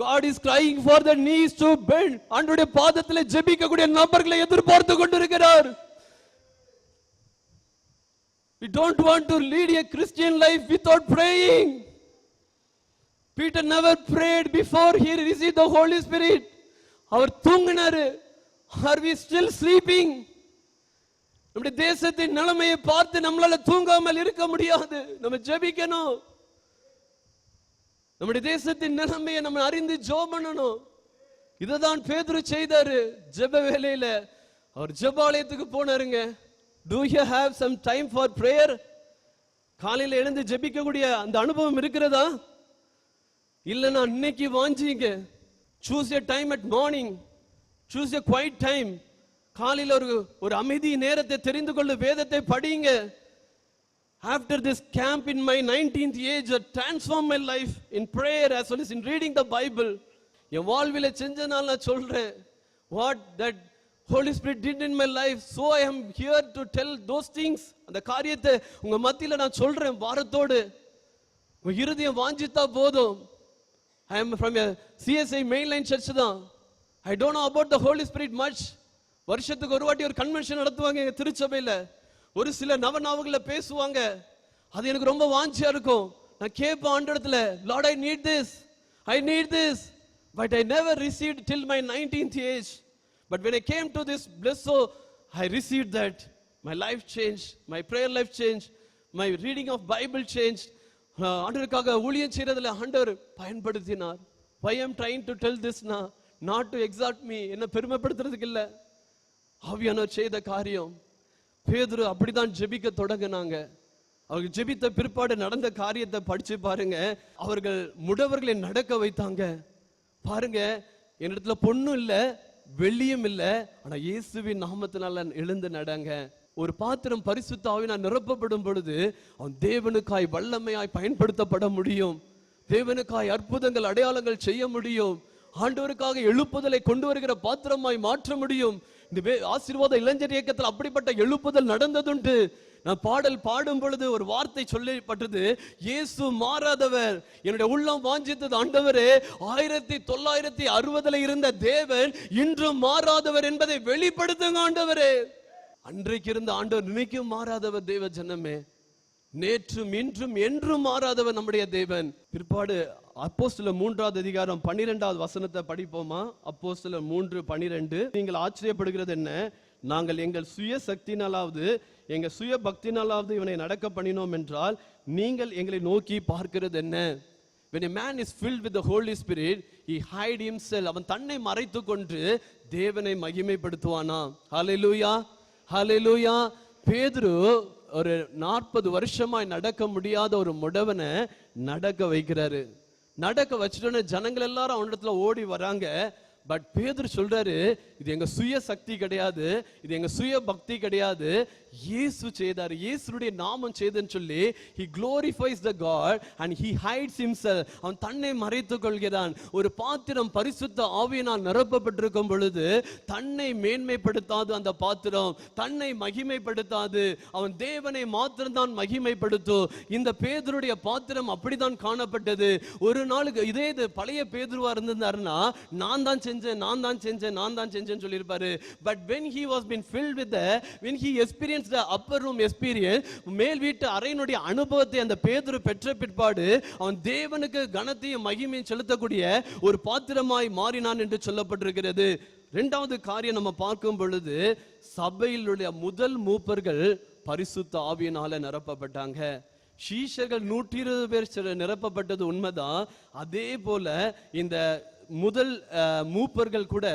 God is crying for the knees to bend. ஆண்டவருடைய பாதத்திலே ஜெபிக்கக்கூடிய நபர்களை எதிர்பார்த்து கொண்டிருக்கிறார். We don't want to lead a Christian life without praying. Peter never prayed before he received the Holy Spirit. Our தூங்கினாரு. Are we still sleeping? நம்முடைய தேசத்தின் நிலைமையை பார்த்து நம்மளால தூங்காமல் இருக்க முடியாது. நம்ம ஜெபிக்கணும். நம்முடைய தேசத்தின் நிலைமையை நம்ம அறிந்து ஜெபம் பண்ணணும். இதுதான் பேதுரு செய்தாரு. ஜெப வேளையில அவர் ஜெபாலயத்துக்கு போனாருங்க. Do you have some time for prayer? காலையில எழுந்து ஜெபிக்கக்கூடிய அந்த அனுபவம் இருக்கிறதா? இல்லனா இன்னைக்கு வாஞ்சிங்க. Choose a time at morning. Choose a quiet time. காலையில ஒரு அமைதி நேரத்தை தெரிந்து கொள்ள வேதத்தை படிங்க. After this camp in my 19th age, I transformed my life in prayer as well as in reading the Bible. என் வாழ்வில செஞ்சனால நான் சொல்றேன். What that Holy Spirit did in my life, so I am here to tell those things. அந்த காரியத்தை உங்க மத்தியில நான் சொல்றேன் வாரத்தோடு. உங்க இருதயம் வாஞ்சித்தா போதும். I am from a CSI mainline church தான். I don't know about the Holy Spirit much. வருஷத்துக்கு ஒரு வாட்டி ஒரு கன்வென்ஷன் நடத்துவாங்க எங்க திருச்சபையில. ஒரு சில நவநாவுகளை பேசுவாங்க. அது எனக்கு ரொம்ப வாஞ்சியா இருக்கும். நான் கேட்பேன் ஆண்டவரிடத்துல, Lord, I need this, I need this, but I never received till my 19th age. But when I came to this bliss, so I received that. My life changed, my prayer life changed, my reading of Bible changed. ஆண்டவருக்காக ஊழியம் செய்யறதுல ஆண்டவர் பயன்படுத்தினார். why I am trying to tell this now, not to exalt me, என்ன பெருமைப்படுத்துறதுக்கு இல்ல. ஆவியானவர் செய்த காரியம். பேதுரு அப்படிதான் ஜெபிக்க தொடங்கினாங்க. அவர்கள் ஜெபித்த பிற்பாடு நடந்த காரியத்தை படிச்சு பாருங்க. அவர்கள் முடவர்களை நடக்க வைத்தாங்க. பாருங்க, என்னிடத்துல பொண்ணும் இல்ல, வெள்ளியும் இல்ல, ஆனா இயேசுவின் நாமத்தினால எழுந்து நடங்க. ஒரு பாத்திரம் பரிசுத்த ஆவியினால் நிரப்பப்படும் பொழுது அவன் தேவனுக்காய் வல்லமையாய் பயன்படுத்தப்பட முடியும். தேவனுக்காய் அற்புதங்கள் அடையாளங்கள் செய்ய முடியும். ஆண்டவருக்காக எழுப்புதலை கொண்டு வருகிற பாத்திரமாய் மாற்ற முடியும். இந்த ஆசீர்வாத இளைஞர் இயக்கத்தில் அப்படிப்பட்ட எழுப்புதல் நடந்ததுண்டு. நான் பாடல் பாடும் பொழுது ஒரு வார்த்தை சொல்லப்பட்டது, இயேசு மாறாதவர். என்னுடைய உள்ளம் வாஞ்சித்தது, ஆண்டவரே 1960 இருந்த தேவன் இன்றும் மாறாதவர் என்பதை வெளிப்படுத்துங்க ஆண்டவரே. அன்றைக்கு இருந்த ஆண்டவர் நினைக்கும் மாறாதவர் தேவ ஜனமே. நேற்றும் இன்றும் என்றும் மாறாதவர் நம்முடைய தேவன். பிற்பாடு அப்போஸ்தலர் 3வது அதிகாரம் 12வது வசனத்தை படிப்போமா? அப்போஸ்தலர் 3:12. நீங்கள் ஆச்சரியப்படுகிறது என்ன? நாங்கள் எங்கள் சுய சக்தினாலாவது எங்கள் சுய பக்தினாலாவது இவனை நடக்க பண்ணினோம் என்றால் நீங்கள் எங்களை நோக்கி பார்க்கிறது என்ன? When a man is filled with the Holy Spirit, he hide himself. அவன் தன்னை மறைத்துக் கொண்டு தேவனை மகிமைப்படுத்துவானா? ஹல்லேலூயா, ஹல்லேலூயா. பேதுரு ஒரு 40 வருஷமாய் நடக்க முடியாத ஒரு முடவனை நடக்க வைக்கிறாரு. நடக்க வச்சுட்டோன்னு ஜனங்கள் எல்லாரும் அவனிடத்துல ஓடி வராங்க. பட் பேதுரு சொல்றாரு, இது எங்க சுய சக்தி கிடையாது, இது எங்க சுய பக்தி கிடையாது, இயேசு செய்தார், இயேசுடைய நாமம் செய்தன்னு சொல்லி he glorifies the God and he hides himself. அவன் தன்னை மறைத்துக் கொள்கிறான். ஒரு பாத்திரம் பரிசுத்த ஆவியினால் நிரப்பப்பட்டிருக்கும் பொழுது தன்னை மேன்மைப்படுத்தாது. அந்த பாத்திரம் தன்னை மகிமைப்படுத்தாது. அவன் தேவனை மாத்திரம்தான் மகிமைப்படுத்தும். இந்த பேதுருடைய பாத்திரம் அப்படிதான் காணப்பட்டது. ஒரு நாளுக்கு இதே பழைய பேதுருவா இருந்திருந்தாருன்னா நான் தான் செஞ்சேன் சொல்லியிருப்பாரு. But when he was been filled with when he experienced the upper room experience, மேல் வீட்டு அறையினுடைய அனுபவத்தை அந்த பேதுரு பெற்ற பிற்பாடு அவன் தேவனுக்கு கனத்தையும் மகிமையும் செலுத்தக்கூடிய ஒரு பாத்திரமாய் மாறினான் என்று சொல்லப்பட்டிருக்கிறது. இரண்டாவது காரியம் நம்ம பார்க்கும் பொழுது, சபையிலுடைய முதல் மூப்பர்கள் பரிசுத்த ஆவியினால நிரப்பப்பட்டாங்க. சீஷர்கள் 120 பேர் நிரப்பப்பட்டது உண்மைதான். அதே போல இந்த முதல் மூப்பர்கள் கூட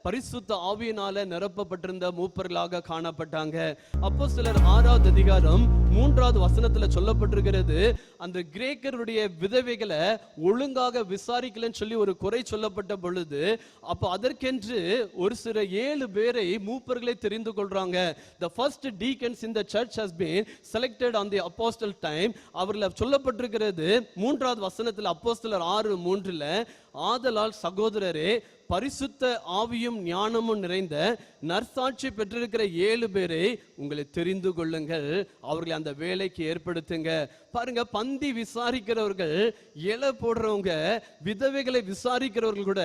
பரிசுத்த ஆவியினால நிரப்பப்பட்டிருந்த மூப்பர்களாக காணப்பட்டாங்க. அப்போஸ்தலர் 6வது அதிகாரம் 3வது வசனத்துல சொல்லப்பட்டிருக்கிறது, அந்த கிரேக்கருடைய விதவைகளை ஒழுங்காக விசாரிக்கலன்னு சொல்லி ஒரு குறை சொல்லப்பட்ட பொழுது அப்ப அதற்கென்று ஒரு சில 7 பேரை மூப்பர்களை தெரிந்து கொள்றாங்க. The first deacons in the church has been selected on the apostle time. அவர்ல சொல்லப்பட்டிருக்கிறது 3வது வசனத்துல அப்போஸ்தலர் 6:3, ஆதலால் சகோதரரே, பரிசுத்த ஆவியும் ஞானமும் நிறைந்த நற்சாட்சி பெற்றிருக்கிற 7 பேரை உங்களை தெரிந்து கொள்ளுங்கள், அவர்களை அந்த வேலைக்கு ஏற்படுத்துங்க. பாருங்க, பந்தி விசாரிக்கிறவர்கள், இலை போடுறவங்க, விதவைகளை விசாரிக்கிறவர்கள் கூட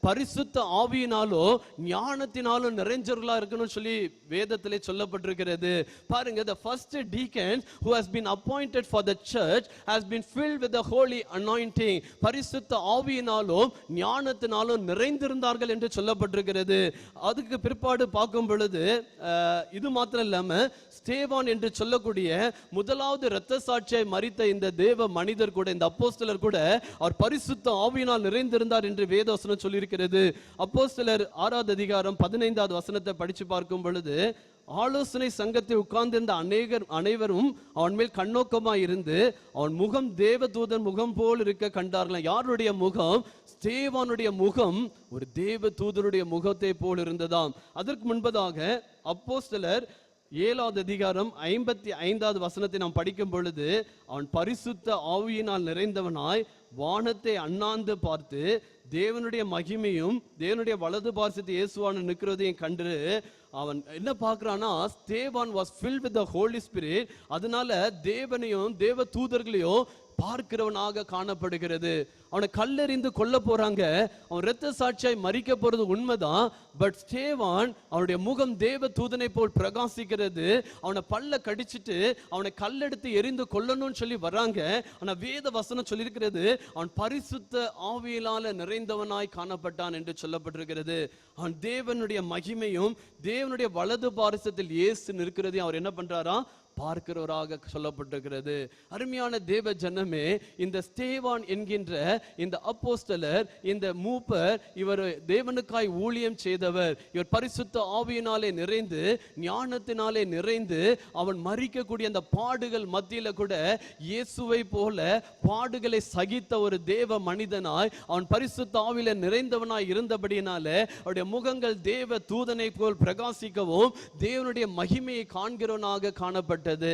பரிசுத்த ஆவியினாலோ ஞானத்தினாலும் நிறைஞ்சவர்களா இருக்கணும்னு சொல்லி வேதத்திலே சொல்லப்பட்டிருக்கிறது. பாருங்க, the first deacon who has been appointed for the church has been filled with the holy anointing. பரிசுத்த ஆவியினாலும் ஞானத்தினாலும் நிறைந்திருந்தார்கள் என்று சொல்லப்பட்டிருக்கிறது. அதுக்கு பிற்பாடு பார்க்கும் பொழுது இது மாத்திரம் இல்லாம ஸ்தேவான் என்று சொல்லக்கூடிய முதலாவது இரத்த சாட்சியாய் மரித்த இந்த தேவ மனிதர் கூட, இந்த அப்போஸ்தலர் கூட அவர் பரிசுத்த ஆவியினால் நிறைந்திருந்தார் என்று வேதவசனம் சொல்லியிருக்கிறது. அப்போஸ்தலர் 6வது அதிகாரம் 15வது வசனத்தை படிச்சு பார்க்கும் பொழுது, ஆலோசனை சங்கத்தில் உட்கார்ந்திருந்த அனைவரும் அவன் மேல் கண்ணோக்கமாய் இருந்து அவன் முகம் தேவதூதன் முகம் போல் இருக்க கண்டார்களாம். யாருடைய முகம்? ஸ்தேவானுடைய முகம் ஒரு தேவதூதனுடைய முகத்தை போல் இருந்ததாம். அதற்கு முன்பதாக அப்போஸ்தலர் 7வது அதிகாரம் 55வது வசனத்தை நாம் படிக்கும் பொழுது, அவன் பரிசுத்த ஆவியினால் நிறைந்தவனாய் வானத்தை அண்ணாந்து பார்த்து தேவனுடைய மகிமையும் தேவனுடைய வலது பார்சத்தை இயேசுவான நிற்கிறதையும் கண்டு அவன் என்ன பார்க்கிறான்னா, ஸ்தேவான் was filled with the Holy Spirit. அதனால தேவனையும் தேவ தூதர்களையும் பார்க்கிறவனாக காணப்படுகிறது. அவனை கல்லெறிந்து கொல்ல போறாங்க, அவன் இரத்த சாட்சியாய் மரிக்க போறது உண்மைதான். பட் ஸ்தேவான் அவனுடைய முகம் தேவ தூதனை போல் பிரகாசிக்கிறது. அவனை பல்ல கடிச்சிட்டு அவனை கல்லெடுத்து எரிந்து கொல்லணும்னு சொல்லி வராங்க. ஆனா வேத வசனம் சொல்லியிருக்கிறது, அவன் பரிசுத்த ஆவியினால நிறைந்தவனாய் காணப்பட்டான் என்று சொல்லப்பட்டிருக்கிறது. அவன் தேவனுடைய மகிமையும் தேவனுடைய வலது பாரிசத்தில் இயேசு நிற்கிறதையும் அவர் என்ன பண்றாரா பார்க்கிறவராக சொல்லப்பட்டிருக்கிறது. அருமையான தேவ ஜனமே, இந்த ஸ்தேவான் என்கின்ற இந்த அப்போஸ்தலர், இந்த மூப்பர், இவர் தேவனுக்காய் ஊழியம் செய்தவர். இவர் பரிசுத்த ஆவியினாலே நிறைந்து, ஞானத்தினாலே நிறைந்து, அவன் மரிக்கக்கூடிய அந்த பாடுகள் மத்தியில கூட இயேசுவை போல பாடுகளை சகித்த ஒரு தேவ மனிதனாய், அவன் பரிசுத்த ஆவியில நிறைந்தவனாய் இருந்தபடியினாலே அவருடைய முகங்கள் தேவ தூதனை போல் பிரகாசிக்கவும் தேவனுடைய மகிமையை காண்கிறவனாக காணப்பட்டது.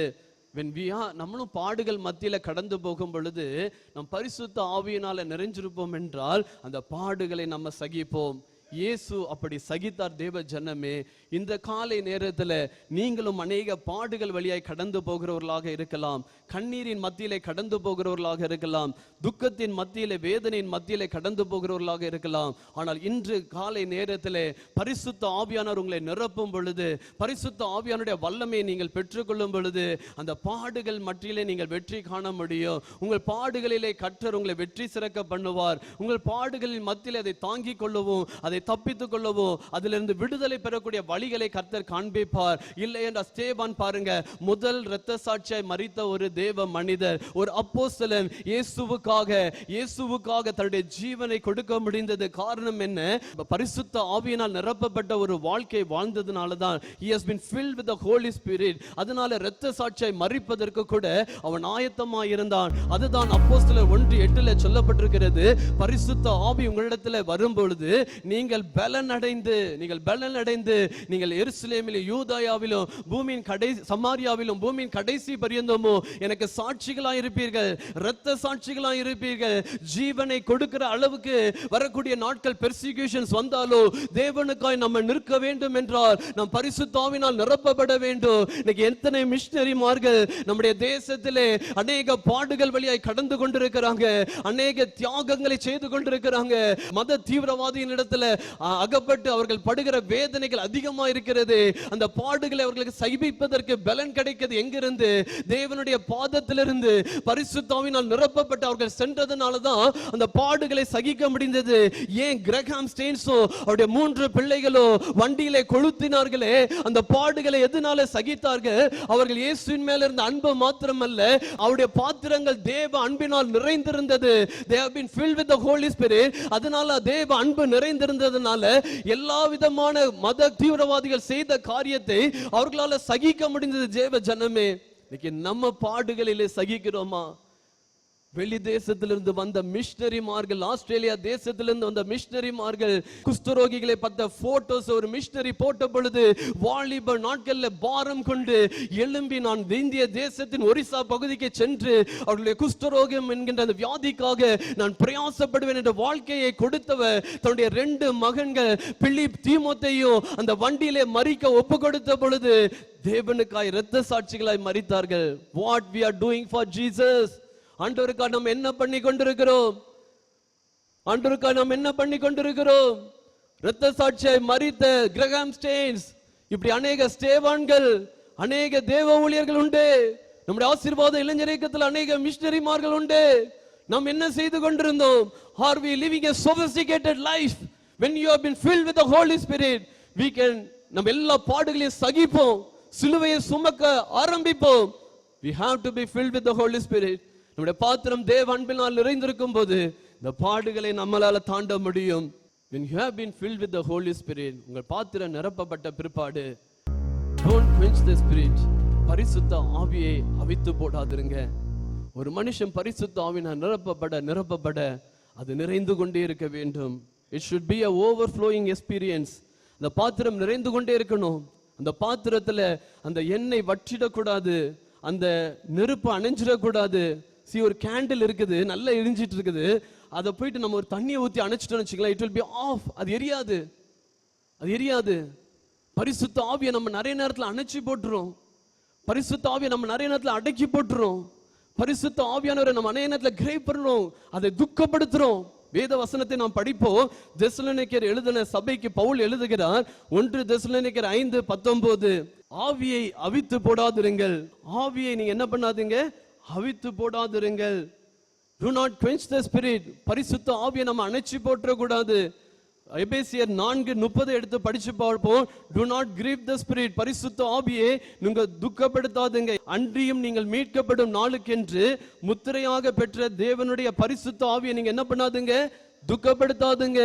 நம்மளும் பாடுகள் மத்தியில கடந்து போகும் பொழுது நம் பரிசுத்த ஆவியினால நிறைஞ்சிருப்போம் என்றால் அந்த பாடுகளை நம்ம சகிப்போம். இயேசு அப்படி சகித்தார். தேவ ஜனமே, இந்த காலை நேரத்தில் நீங்களும் அநேக பாடுகள் வழியாய் கடந்து போகிறவர்களாக இருக்கலாம், கண்ணீரின் மத்தியிலே கடந்து போகிறவர்களாக இருக்கலாம், துக்கத்தின் மத்தியிலே, வேதனையின் மத்தியிலே கடந்து போகிறவர்களாக இருக்கலாம். ஆனால் இன்று காலை நேரத்திலே பரிசுத்த ஆவியானவர் உங்களை நிரப்பும் பொழுது, பரிசுத்த ஆவியானுடைய வல்லமையை நீங்கள் பெற்றுக்கொள்ளும் பொழுது அந்த பாடுகள் மத்தியிலே நீங்கள் வெற்றி காண முடியும். உங்கள் பாடுகளிலே கர்த்தர் உங்களை வெற்றி சிறக்க பண்ணுவார். உங்கள் பாடுகளின் மத்தியிலே அதை தாங்கிக் கொள்ளவும், அதை தப்பித்துக் கொள்ளவும், அதிலிருந்து விடுதலை பெறக்கூடிய வழிகளை கர்த்தர் காண்பிப்பார். இல்லை என்ற ஸ்தேவான் பாருங்க, முதல் இரத்த சாட்சியாய் மரித்த ஒரு தேவ மனிதர், ஒரு அப்போஸ்தலன். இயேசுவுக்காக தன்னுடைய ஜீவனை கொடுக்க முடிந்தது. காரணம் என்ன? பரிசுத்த ஆவியினால் நிரப்பப்பட்ட ஒரு வாழ்க்கை வாழ்ந்ததுனால தான். He has been filled with the Holy Spirit. அதனால இரத்த சாட்சியாய் மரிப்பதற்கு கூட அவன் ஆயத்தமாய் இருந்தான். அதுதான் அப்போஸ்தலர் 1:8 சொல்லப்பட்டிருக்கிறது. பரிசுத்த ஆவி உங்களிடத்தில் வரும் பொழுது நீங்கள் பலன் அடைந்து, நீங்கள் எருசலேமிலும் யூதாயாவிலும் பூமியின் சமாரியாவிலும் பூமியின் கடைசி பரியந்தமோ எனக்கு சாட்சிகளாய் இருப்பீர்கள், இரத்த சாட்சிகளாய் இருப்பீர்கள். ஜீவனை கொடுக்கிற அளவுக்கு வரக்கூடிய நாட்கள் பெர்சிக்யூஷன்ஸ் வந்தாலோ தேவனுக்காய் நம்ம நிற்க வேண்டும் என்றால் நாம் பரிசுத்த ஆவியினால் நிரப்பப்பட வேண்டும். இன்னைக்கு எத்தனை மிஷனரிமார்கள் நம்முடைய தேசத்திலே அநேக பாடுகள் வழியாய் கடந்து கொண்டிருக்கிறாங்க, அநேக தியாகங்களை செய்து கொண்டிருக்கிறாங்க. மத தீவிரவாதியின் இடத்துல அகப்பட்டு அவர்கள் படுகிற வேதனைகள் அதிகமாக இருக்கிறது. அந்த பாடுகளை அவர்களுக்கு சகிப்பதற்கு பலன் கிடைக்கிறது எங்கிருந்து? தேவனுடைய பாதத்திலிருந்து. பரிசுத்த ஆவியினால் நிரப்பப்பட்டு அவர்கள் சென்றதனால தான் அந்த பாடுகளை சகிக்க முடிந்தது. ஏன் கிரகாம் ஸ்டெயின்ஸோ அவருடைய 3 பிள்ளைகளோ வண்டியிலே கொளுத்தினார்களே, அந்த பாடுகளை எதனால சகித்தார்கள்? அவர்கள் இயேசுவின் மேல இருந்த அன்பு மாத்திரமல்ல, அவருடைய பாத்திரங்கள் தேவ அன்பினால் நிறைந்திருந்தது. They have been filled with the Holy Spirit. அதனால தேவ அன்பு நிறைந்திருந்ததனால எல்லா விதமான மத தீவிரவாதிகள் செய்த காரியத்தை அவர்களால சகிக்க முடிந்தது. தேவ ஜனமே, இன்னைக்கு நம்ம பாடுகளிலே சகிக்கிறோமா? வெளி தேசத்திலிருந்து வந்த மிஷனரிமார்கள், ஆஸ்திரேலியா தேசத்திலிருந்து வந்த மிஷனரிமார்கள் குஷ்டரோகிகளை பார்த்த போட்டோஸ் ஒரு மிஷனரி போட்ட பொழுது வாலிப நாட்கள்ல பாரம் கொண்டு எழும்பி நான் இந்திய தேசத்தின் ஒரிசா பகுதிக்கு சென்று அவர்களுடைய குஷ்டரோகம் என்கின்ற அந்த வியாதிக்காக நான் பிரயாசப்படுவேன் என்ற வாழ்க்கையை கொடுத்தவர் தன்னுடைய 2 மகன்கள் பிலிப் தீமோத்தேயும் அந்த வண்டியிலே மரிக்க ஒப்பு கொடுத்த பொழுது தேவனுக்காய் இரத்த சாட்சிகளாய் மரித்தார்கள். What we are doing for Jesus? ஆண்டவருக்காக நாம் என்ன பண்ணி கொண்டிருக்கிறோம்? ஆண்டவருக்காக நாம் என்ன பண்ணி கொண்டிருக்கிறோம்? இரத்த சாட்சியாய் மரித்த கிரகாம் ஸ்டெயின்ஸ், இப்படி அநேக ஸ்தேவான்கள், அநேக தேவ ஊழியர்கள் உண்டு. நம்முடைய ஆசீர்வாத இளைஞர் இயக்கத்தில் அநேக மிஷனரிமார்கள் உண்டு. நாம் என்ன செய்து கொண்டிருந்தோம்? Are we living a sophisticated life? When you have been filled with the Holy Spirit, we can நம்ம எல்லா பாடுகளையும் சகிப்போம், சிலுவையை சுமக்க ஆரம்பிப்போம். We have to be filled with the Holy Spirit. நம்முடைய பாத்திரம் தேவ அன்பினால் நிறைந்திருக்கும் போது இந்த பாடுகளை நம்மளால தாண்ட முடியும். When you have been filled with the Holy Spirit, உங்கள் பாத்திரம் நிரப்பப்பட்ட பிற்பாடு don't quench the Spirit. பரிசுத்த ஆவியை அவித்து போடாதிருங்க. ஒரு மனுஷன் பரிசுத்த ஆவியினால் நிரப்பப்பட அது நிறைந்து கொண்டே இருக்க வேண்டும். It should be a overflowing experience. அந்த பாத்திரம் நிறைந்து கொண்டே இருக்கணும். அந்த பாத்திரத்துல அந்த எண்ணெய் வற்றிடக்கூடாது, அந்த நெருப்பு அணைஞ்சிடக்கூடாது. ஒரு கேண்டில் இருக்குது, நல்லா எரிஞ்சிட்டு இருக்குது, அதை போயிட்டு நம்ம ஒரு தண்ணியை ஊற்றி அணைச்சிட்டோம்னு வச்சுக்கலாம், இட் வில் பி ஆஃப். அது எரியாது. பரிசுத்த ஆவியை நம்ம நிறைய நேரத்தில் அணைச்சி போட்டுரும். பரிசுத்த ஆவியை நம்ம நிறைய நேரத்தில் அடக்கி போட்டுரும். பரிசுத்த ஆவியானவரை நம்ம அநேக நேரத்தில் கிரேப் பண்ணுறோம், அதை துக்கப்படுத்துறோம். வேத வசனத்தை நாம் படிப்போம். தெசலோனிக்கேயர் எழுதின சபைக்கு பவுல் எழுதுகிறார், 1 தெசலோனிக்கேயர் 5:19, ஆவியை அவித்து போடாதிருங்கள். ஆவியை நீங்க என்ன பண்ணாதீங்க? அவித்து போடாதிருங்கள். Do not quench the Spirit. பரிசுத்த ஆவியை நம்ம அணைச்சி போட்டுற கூடாது. எபேசியர் 4:30 எடுத்து படிச்சு பார்ப்போம். Do not grieve the spirit. பரிசுத்த ஆவியை நீங்க துக்கப்படுத்தாதீங்க. அன்றியும் நீங்கள் மீட்கப்படும் நாளுக்கென்று முத்திரையாக பெற்ற தேவனுடைய பரிசுத்த ஆவியை நீங்க என்ன பண்ணாதீங்க, துக்கப்படுத்தாதீங்க.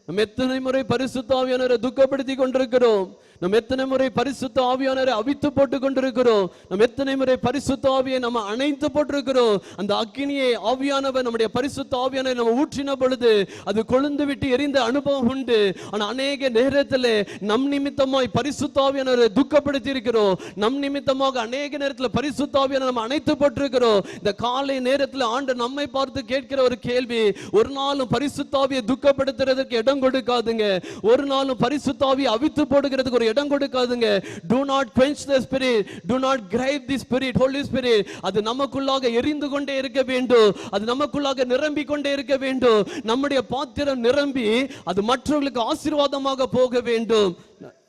நம்ம எத்தனை முறை பரிசுத்த ஆவியானவரை துக்கப்படுத்தி கொண்டிருக்கிறோம். நம்ம எத்தனை முறை பரிசுத்த ஆவியானவரை அவித்து போட்டு கொண்டிருக்கிறோம். நம்ம எத்தனை முறை பரிசுத்த ஆவியை நம்ம அணைத்து போட்டிருக்கிறோம். அந்த அக்கினியை ஆவியானவர் நம்முடைய பரிசுத்த ஆவியானவரை நம்ம ஊற்றின பொழுது அது கொழுந்து விட்டு எரிந்த அனுபவம் உண்டு. ஆனா அநேக நேரத்தில் நம் நிமித்தமாய் பரிசுத்த ஆவியானவரை துக்கப்படுத்தி இருக்கிறோம். நம் நிமித்தமாக அநேக நேரத்தில் பரிசுத்த ஆவியானவரை நம்ம அணைத்து போட்டிருக்கிறோம். இந்த காலை நேரத்தில் ஆண்டவர் நம்மை பார்த்து கேட்கிற ஒரு கேள்வி, ஒரு நாளும் பரிசுத்த ஆவியை துக்கப்படுத்துறதுக்கு இடம் கொடுக்காதுங்க. ஒரு நாளும் பரிசுத்த ஆவியை அவித்து போடுகிறதுக்கு ஒரு இடம் கொடுக்காதுங்க. Do not quench the spirit, do not grieve the spirit, Holy Spirit. அது நமக்குள்ளாக எரிந்து கொண்டே இருக்க வேண்டும். அது நமக்குள்ளாக நிரம்பி கொண்டே இருக்க வேண்டும். நம்முடைய பாத்திரம் நிரம்பி அது மற்றவர்களுக்கு ஆசீர்வாதமாக போக வேண்டும்.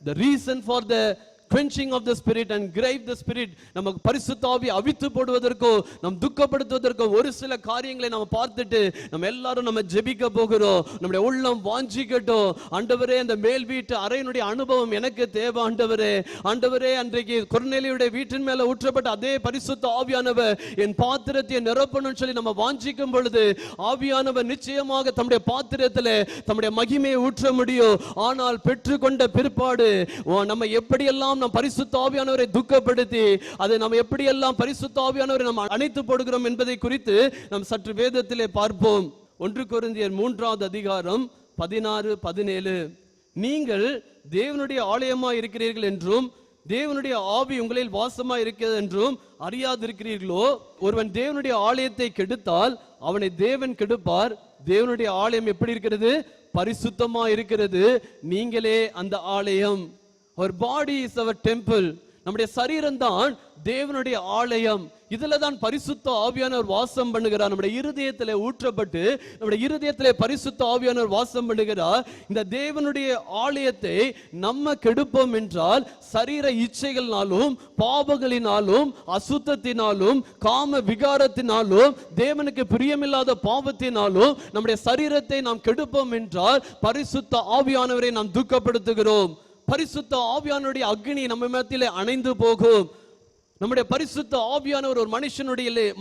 The reason for the quenching of the spirit and grieve the spirit, நமக்கு பரிசுத்த ஆவியை அவித்து போடுவதற்கோ நம் துக்கப்படுத்துவதற்கோ ஒரு சில காரியங்களை நம்ம பார்த்துட்டு நம்ம எல்லாரும் நம்ம ஜெபிக்க போகிறோம். நம்முடைய உள்ளம் வாஞ்சிக்கட்டும். ஆண்டவரே, அந்த மேல் வீட்டு அறையினுடைய அனுபவம் எனக்கு தேவை. ஆண்டவரே, ஆண்டவரே, அன்றைக்கு கொர்நேலியுடைய வீட்டின் மேல ஊற்றப்பட்ட அதே பரிசுத்த ஆவியானவர் என் பாத்திரத்தை நிரப்பணும்னு சொல்லி நம்ம வாஞ்சிக்கும் பொழுது ஆவியானவர் நிச்சயமாக தம்முடைய பாத்திரத்தில் தம்முடைய மகிமையை ஊற்ற முடியும். ஆனால் பெற்றுக்கொண்ட பிற்பாடு நம்ம எப்படியெல்லாம் நாம் பரிசுத்த ஆவியானவரை துக்கப்படுத்தி அதை நாம் எப்படியெல்லாம் பரிசுத்த ஆவியானவரை நாம் அணைத்து போடுகிறோம் என்பதை குறித்து நாம் சற்று வேதத்திலே பார்ப்போம். 1 கொரிந்தியர் 3:16-17 நீங்கள் தேவனுடைய ஆலயமாய் இருக்கிறீர்கள் என்றும் தேவனுடைய ஆவி உங்களில் வாசமாய் இருக்கிறது என்றும் அறியாதிருக்கிறீர்களோ? ஒருவன் தேவனுடைய ஆலயத்தை கெடுத்தால் அவனை தேவன் கெடுப்பார். தேவனுடைய ஆலயம் எப்படி இருக்கிறது? பரிசுத்தமா இருக்கிறது. நீங்களே அந்த ஆலயம். Our body is our temple. நம்முடைய சரீரம் தான் தேவனுடைய ஆலயம். இதுல தான் பரிசுத்த ஆவியானவர் வாசம் பண்ணுகிறார். நம்முடைய இருதயத்திலே ஊற்றப்பட்டு நம்முடைய இருதயத்திலே பரிசுத்த ஆவியானவர் வாசம் பண்ணுகிறார். இந்த தேவனுடைய ஆலயத்தை நம்ம கெடுப்போம் என்றால் சரீர இச்சைகளினாலும் பாவங்களினாலும் அசுத்தத்தினாலும் காம விகாரத்தினாலும் தேவனுக்கு பிரியமில்லாத பாவத்தினாலும் நம்முடைய சரீரத்தை நாம் கெடுப்போம் என்றால் பரிசுத்த ஆவியானவரை நாம் துக்கப்படுத்துகிறோம். பரிசுத்த ஆவியானுடைய அக்னி நம்ம மத்தியிலே அணைந்து போகும். நம்முடைய பரிசுத்த ஆவியானவர் ஒரு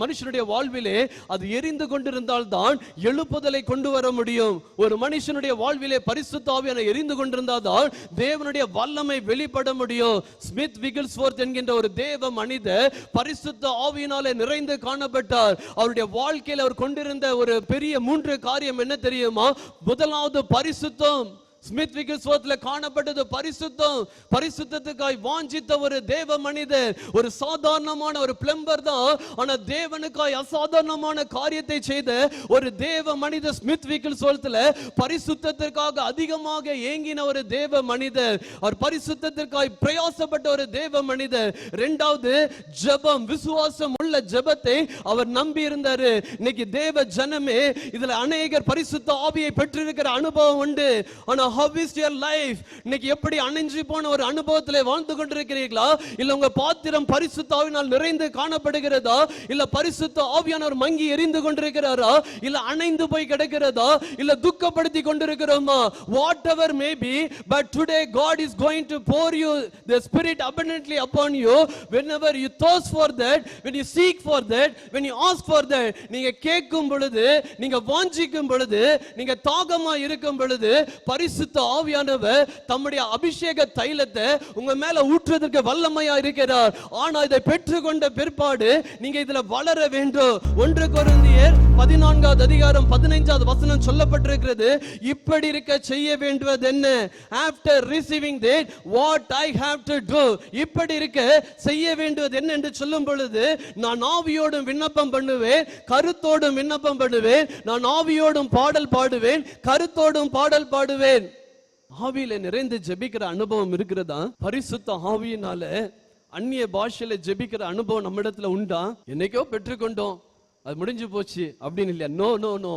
மனுஷனுடைய வாழ்விலே அது எரிந்து கொண்டிருந்தால் தான் எழுப்புதலை கொண்டு வர முடியும். ஒரு மனுஷனுடைய வாழ்விலே பரிசுத்த ஆவியானவர் எரிந்து கொண்டிருந்தால் தான் தேவனுடைய வல்லமை வெளிப்பட முடியும். ஸ்மித் விகில்ஸ்வொர்த் என்கின்ற ஒரு தேவ மனிதர் பரிசுத்த ஆவியினாலே நிறைந்து காணப்பட்டார். அவருடைய வாழ்க்கையில் அவர் கொண்டிருந்த ஒரு பெரிய 3 காரியம் என்ன தெரியுமா? முதலாவது பரிசுத்தம். ஸ்மித் விகில்ஸ்வொர்த்ல காணப்பட்டது பரிசுத்தம். பரிசுத்தத்துக்காய் வாஞ்சித்த ஒரு தேவ மனிதர், ஒரு சாதாரணமான ஒரு பிளம்பர் தான், ஆனா தேவனுக்காய் அசாதாரணமான காரியத்தை செய்த ஒரு தேவ மனிதர் ஸ்மித் விகில்ஸ்வொர்த்ல பரிசுத்தத்திற்காக அதிகமாக ஏங்கின ஒரு தேவ மனிதர். அவர் பரிசுத்தத்திற்காய் பிரயாசப்பட்ட ஒரு தேவ மனிதர். இரண்டாவது ஜெபம், விசுவாசம் உள்ள ஜெபத்தை அவர் நம்பி இருந்தாரு. இன்னைக்கு தேவ ஜனமே இதுல அநேகர் பரிசுத்த ஆவியை பெற்றிருக்கிற அனுபவம் உண்டு. ஆனா how is your life? இன்னைக்கு எப்படி அணைஞ்சு போன ஒரு அனுபவத்திலே வாழ்ந்து கொண்டிருக்கிறீர்களா? இல்ல உங்க பாத்திரம் பரிசுத்த ஆவியினால் நிறைந்து காணப்படுகிறதா? இல்ல பரிசுத்த ஆவியானவர் மங்கி எரிந்து கொண்டிருக்கிறாரா? இல்ல அணைந்து போய் கிடக்கிறதா? இல்ல துக்கப்படுத்தி கொண்டிருக்கிறோமா? Whatever may be, but today God is going to pour you the Spirit abundantly upon you. Whenever you thirst for that, when you seek for that, when you ask for that, நீங்க கேட்கும் பொழுது, நீங்க வாஞ்சிக்கும் பொழுது, நீங்க தாகமா இருக்கும் பொழுது பரிசுத்த ஆவியானவர் தம்முடைய அபிஷேக தைலத்தை உங்க மேல ஊற்றுவதற்கு வல்லமையா இருக்கிறார். ஆனா இதை பெற்றுக்கொண்ட பிற்பாடு நீங்க இதுல வளர வேண்டும். 1 கொரிந்தியர் 14:15 சொல்லப்பட்டிருக்கிறது, இப்படி இருக்க செய்ய வேண்டுவது என்ன? After receiving that, what I have to do. இப்படி இருக்க செய்ய வேண்டுவது என்ன என்று சொல்லும் பொழுது, நான் ஆவியோடும் விண்ணப்பம் பண்ணுவேன், கருத்தோடும் விண்ணப்பம் பண்ணுவேன். நான் ஆவியோடும் பாடல் பாடுவேன், கருத்தோடும் பாடல் பாடுவேன். ஆவியில நிறைந்து ஜெபிக்கிற அனுபவம் இருக்கிறதா? பரிசுத்த ஆவியினால அந்நிய பாஷையில ஜெபிக்கிற அனுபவம் நம்ம இடத்துல உண்டா? என்னைக்கோ பெற்றுக்கொண்டோம், அது முடிஞ்சு போச்சு அப்படின்னு இல்லையா? No no no.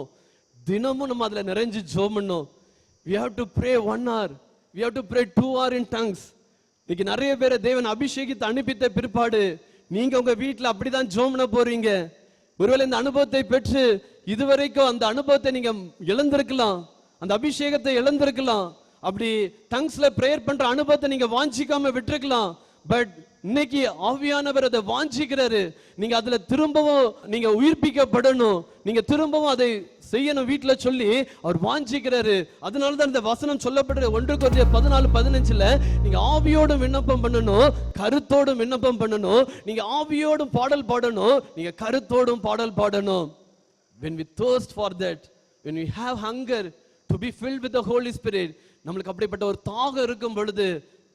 தினமும் நம்ம அதுல நிறைஞ்சு ஜெபம் பண்ணோம். We have to pray 1 hour. We have to pray 2 hours in tongues. இன்னைக்கு நிறைய பேரை தேவன் அபிஷேகித்து அனுப்பித்த பிற்பாடு நீங்க உங்க வீட்டுல அப்படிதான் ஜெபம் பண்ண போறீங்க. ஒருவேளை இந்த அனுபவத்தை பெற்று இதுவரைக்கும் அந்த அனுபவத்தை நீங்க இழந்திருக்கலாம். அந்த அபிஷேகத்தை இழந்திருக்கலாம். அப்படி டங்ஸ்ல பிரேயர் பண்ற அனுபவத்தை நீங்க வாஞ்சிக்காம விட்டுருக்கலாம். பட் இன்னைக்கு ஆவியானவர் அதை வாஞ்சிக்கிறாரு. நீங்க அதுல திரும்பவும் நீங்க உயிர்ப்பிக்கப்படணும், நீங்க திரும்பவும் அதை செய்யணும் வீட்டுல சொல்லி அவர் வாஞ்சிக்கிறாரு. அதனாலதான் இந்த வசனம் சொல்லப்படுற 1 கொரிந்தியர் 14:15 நீங்க ஆவியோடும் விண்ணப்பம் பண்ணணும், கருத்தோடும் விண்ணப்பம் பண்ணணும். நீங்க ஆவியோடும் பாடல் பாடணும், நீங்க கருத்தோடும் பாடல் பாடணும். When we thirst for that, when we have hunger to be filled with the Holy Spirit, நம்மளுக்கு அப்படிப்பட்ட ஒரு தாகம் இருக்கும் பொழுது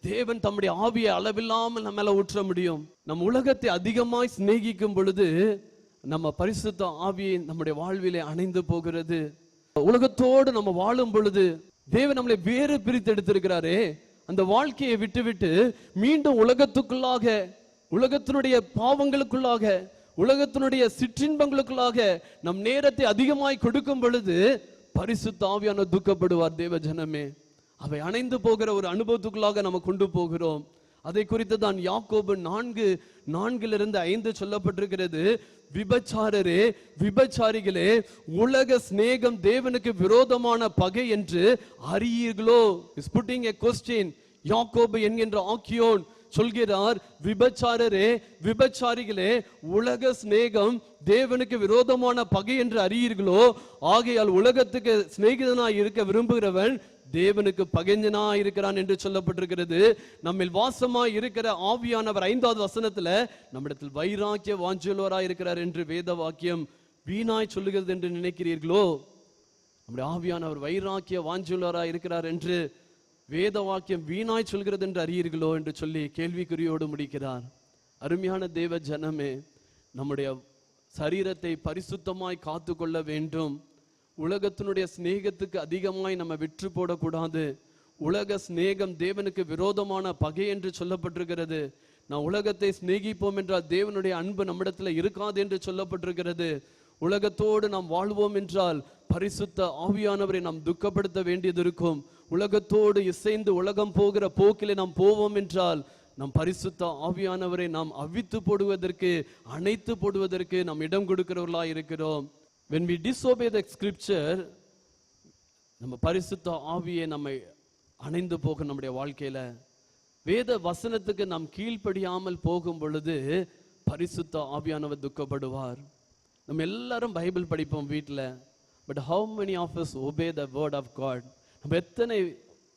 தேவன் தம்முடைய ஆவியை அளவில்லாமல் நம்ம மேல ஊற்ற முடியும். நம் உலகத்தை அதிகமாய் சிநேகிக்கும் பொழுது நம்ம பரிசுத்த ஆவியை நம்முடைய வாழ்விலே அணைந்து போகிறது. உலகத்தோடு நம்ம வாழும் பொழுது தேவன் நம்மளை வேறு பிரித்து எடுத்திருக்கிறாரே, அந்த வாழ்க்கையை விட்டு மீண்டும் உலகத்துக்குள்ளாக, உலகத்தினுடைய பாவங்களுக்குள்ளாக, உலகத்தினுடைய சிற்றின்பங்களுக்குள்ளாக நம் நேரத்தை அதிகமாய் கொடுக்கும் பொழுது பரிசுத்த ஆவியானவர் துக்கப்படுவார். தேவ ஜனமே, அவை அணைந்து போகிற ஒரு அனுபவத்துக்குள்ளாக நம்ம கொண்டு போகிறோம். அதை குறித்து தான் யாக்கோபு 4:4-5 சொல்லப்பட்டிருக்கிறது. விபச்சாரரே, விபச்சாரிகளே, உலக சிநேகம் தேவனுக்கு விரோதமான பகை என்று அறியீர்களோ? Is putting a question. யாக்கோபு என்கின்ற ஆக்கியோன் சொல்கிறார், விபச்சாரரே, விபச்சாரிகளே, உலக சிநேகம் தேவனுக்கு விரோதமான பகை என்று அறியீர்களோ? ஆகையால் உலகத்துக்கு சிநேகிதனாய் இருக்க விரும்புகிறவன் தேவனுக்கு பகைஞனா இருக்கிறான் என்று சொல்லப்பட்டிருக்கிறது. நம்மில் வாசமாய் இருக்கிற ஆவியானவர் 5வது வசனத்துல நம்மிடத்தில் வைராக்கிய வாஞ்சலுவராய் இருக்கிறார் என்று வேத வாக்கியம் வீணாய் சொல்லுகிறது என்று நினைக்கிறீர்களோ? நம்முடைய ஆவியானவர் வைராக்கிய வாஞ்சலுவராய் இருக்கிறார் என்று வேத வாக்கியம் வீணாய் சொல்கிறது என்று அறியீர்களோ என்று சொல்லி கேள்விக்குறியோடு முடிக்கிறார். அருமையான தேவ ஜனமே, நம்முடைய சரீரத்தை பரிசுத்தமாய் காத்து கொள்ள வேண்டும். உலகத்தினுடைய சிநேகத்துக்கு அதிகமாய் நம்ம விற்று போடக்கூடாது. உலக சிநேகம் தேவனுக்கு விரோதமான பகை என்று சொல்லப்பட்டிருக்கிறது. நான் உலகத்தை சிநேகிப்போம் என்றால் தேவனுடைய அன்பு நம்மிடத்துல இருக்காது என்று சொல்லப்பட்டிருக்கிறது. உலகத்தோடு நாம் வாழ்வோம் என்றால் பரிசுத்த ஆவியானவரை நாம் துக்கப்படுத்த வேண்டியது இருக்கும். உலகத்தோடு இசைந்து உலகம் போகிற போக்கிலே நாம் போவோம் என்றால் நம் பரிசுத்த ஆவியானவரை நாம் அவித்து போடுவதற்கு, அணைத்து போடுவதற்கு நாம் இடம் கொடுக்கிறவர்களாய் இருக்கிறோம். When we disobey the scripture, நம்ம பரிசுத்த ஆவியை நம்மை அணைந்து போக நம்முடைய வாழ்க்கையில வேத வசனத்துக்கு நாம் கீழ்ப்படியாமல் போகும் பொழுது பரிசுத்த ஆவியானவர் துக்கப்படுவார். நம்ம எல்லாரும் பைபிள் படிப்போம் வீட்டில், but how many of us obey the word of God? நம்ம எத்தனை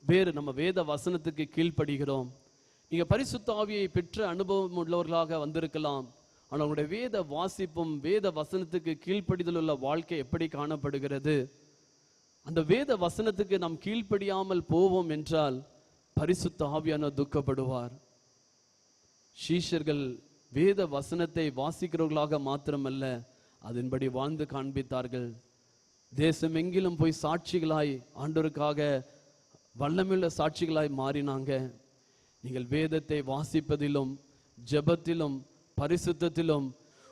பேர் நம்ம வேத வசனத்துக்கு கீழ்ப்படுகிறோம்? நீங்க பரிசுத்த ஆவியை பெற்ற அனுபவம் உள்ளவர்களாக வந்திருக்கலாம், ஆனால் உங்களுடைய வேத வாசிப்பும் வேத வசனத்துக்கு கீழ்ப்படிதல் உள்ள வாழ்க்கை எப்படி காணப்படுகிறது? அந்த வேத வசனத்துக்கு நாம் கீழ்ப்படியாமல் போவோம் என்றால் பரிசுத்த ஆவியானவர் துக்கப்படுவார். சீஷர்கள் வேத வசனத்தை வாசிக்கிறவர்களாக மாத்திரமல்ல, அதன்படி வாழ்ந்து காண்பித்தார்கள். தேசம் எங்கிலும் போய் சாட்சிகளாய், ஆண்டவருக்காக வல்லமையுள்ள சாட்சிகளாய் மாறினாங்க. நீங்கள் வேதத்தை வாசிப்பதிலும் ஜெபத்திலும் பரிசுத்தத்திலும்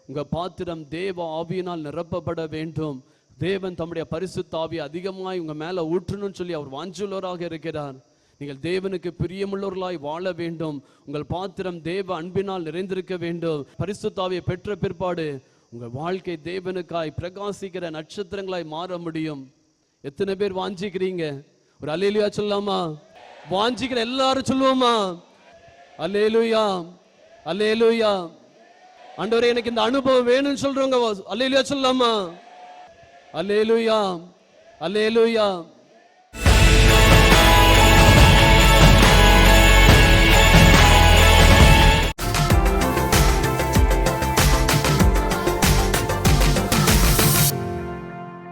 உங்க பாத்திரம் தேவ ஆவியினால் நிரப்பப்பட வேண்டும். தேவன் தம்முடைய பரிசுத்த ஆவியை அதிகமாய் உங்க மேல ஊற்றணும்னு சொல்லி அவர் வாஞ்சுள்ளவராக இருக்கிறார். நீங்கள் தேவனுக்கு பிரியமுள்ளவர்களாய் வாழ வேண்டும். உங்கள் பாத்திரம் தேவ அன்பினால் நிறைந்திருக்க வேண்டும். பரிசுத்த ஆவியை பெற்ற பிற்பாடு உங்கள் வாழ்க்கை தேவனுக்காய் பிரகாசிக்கிற நட்சத்திரங்களாய் மாற முடியும். எத்தனை பேர் வாஞ்சிக்கிறீங்க? ஒரு அல்லேலூயா சொல்லலாமா? வாஞ்சிக்கிற எல்லாரும் சொல்லுவோமா? அல்லேலூயா, அல்லேலூயா. ஆண்டவரே, எனக்கு இந்த அனுபவம் வேணும்னு சொல்றவங்க அல்லேலூயா சொல்லலாமா? அல்லேலூயா, அல்லேலூயா.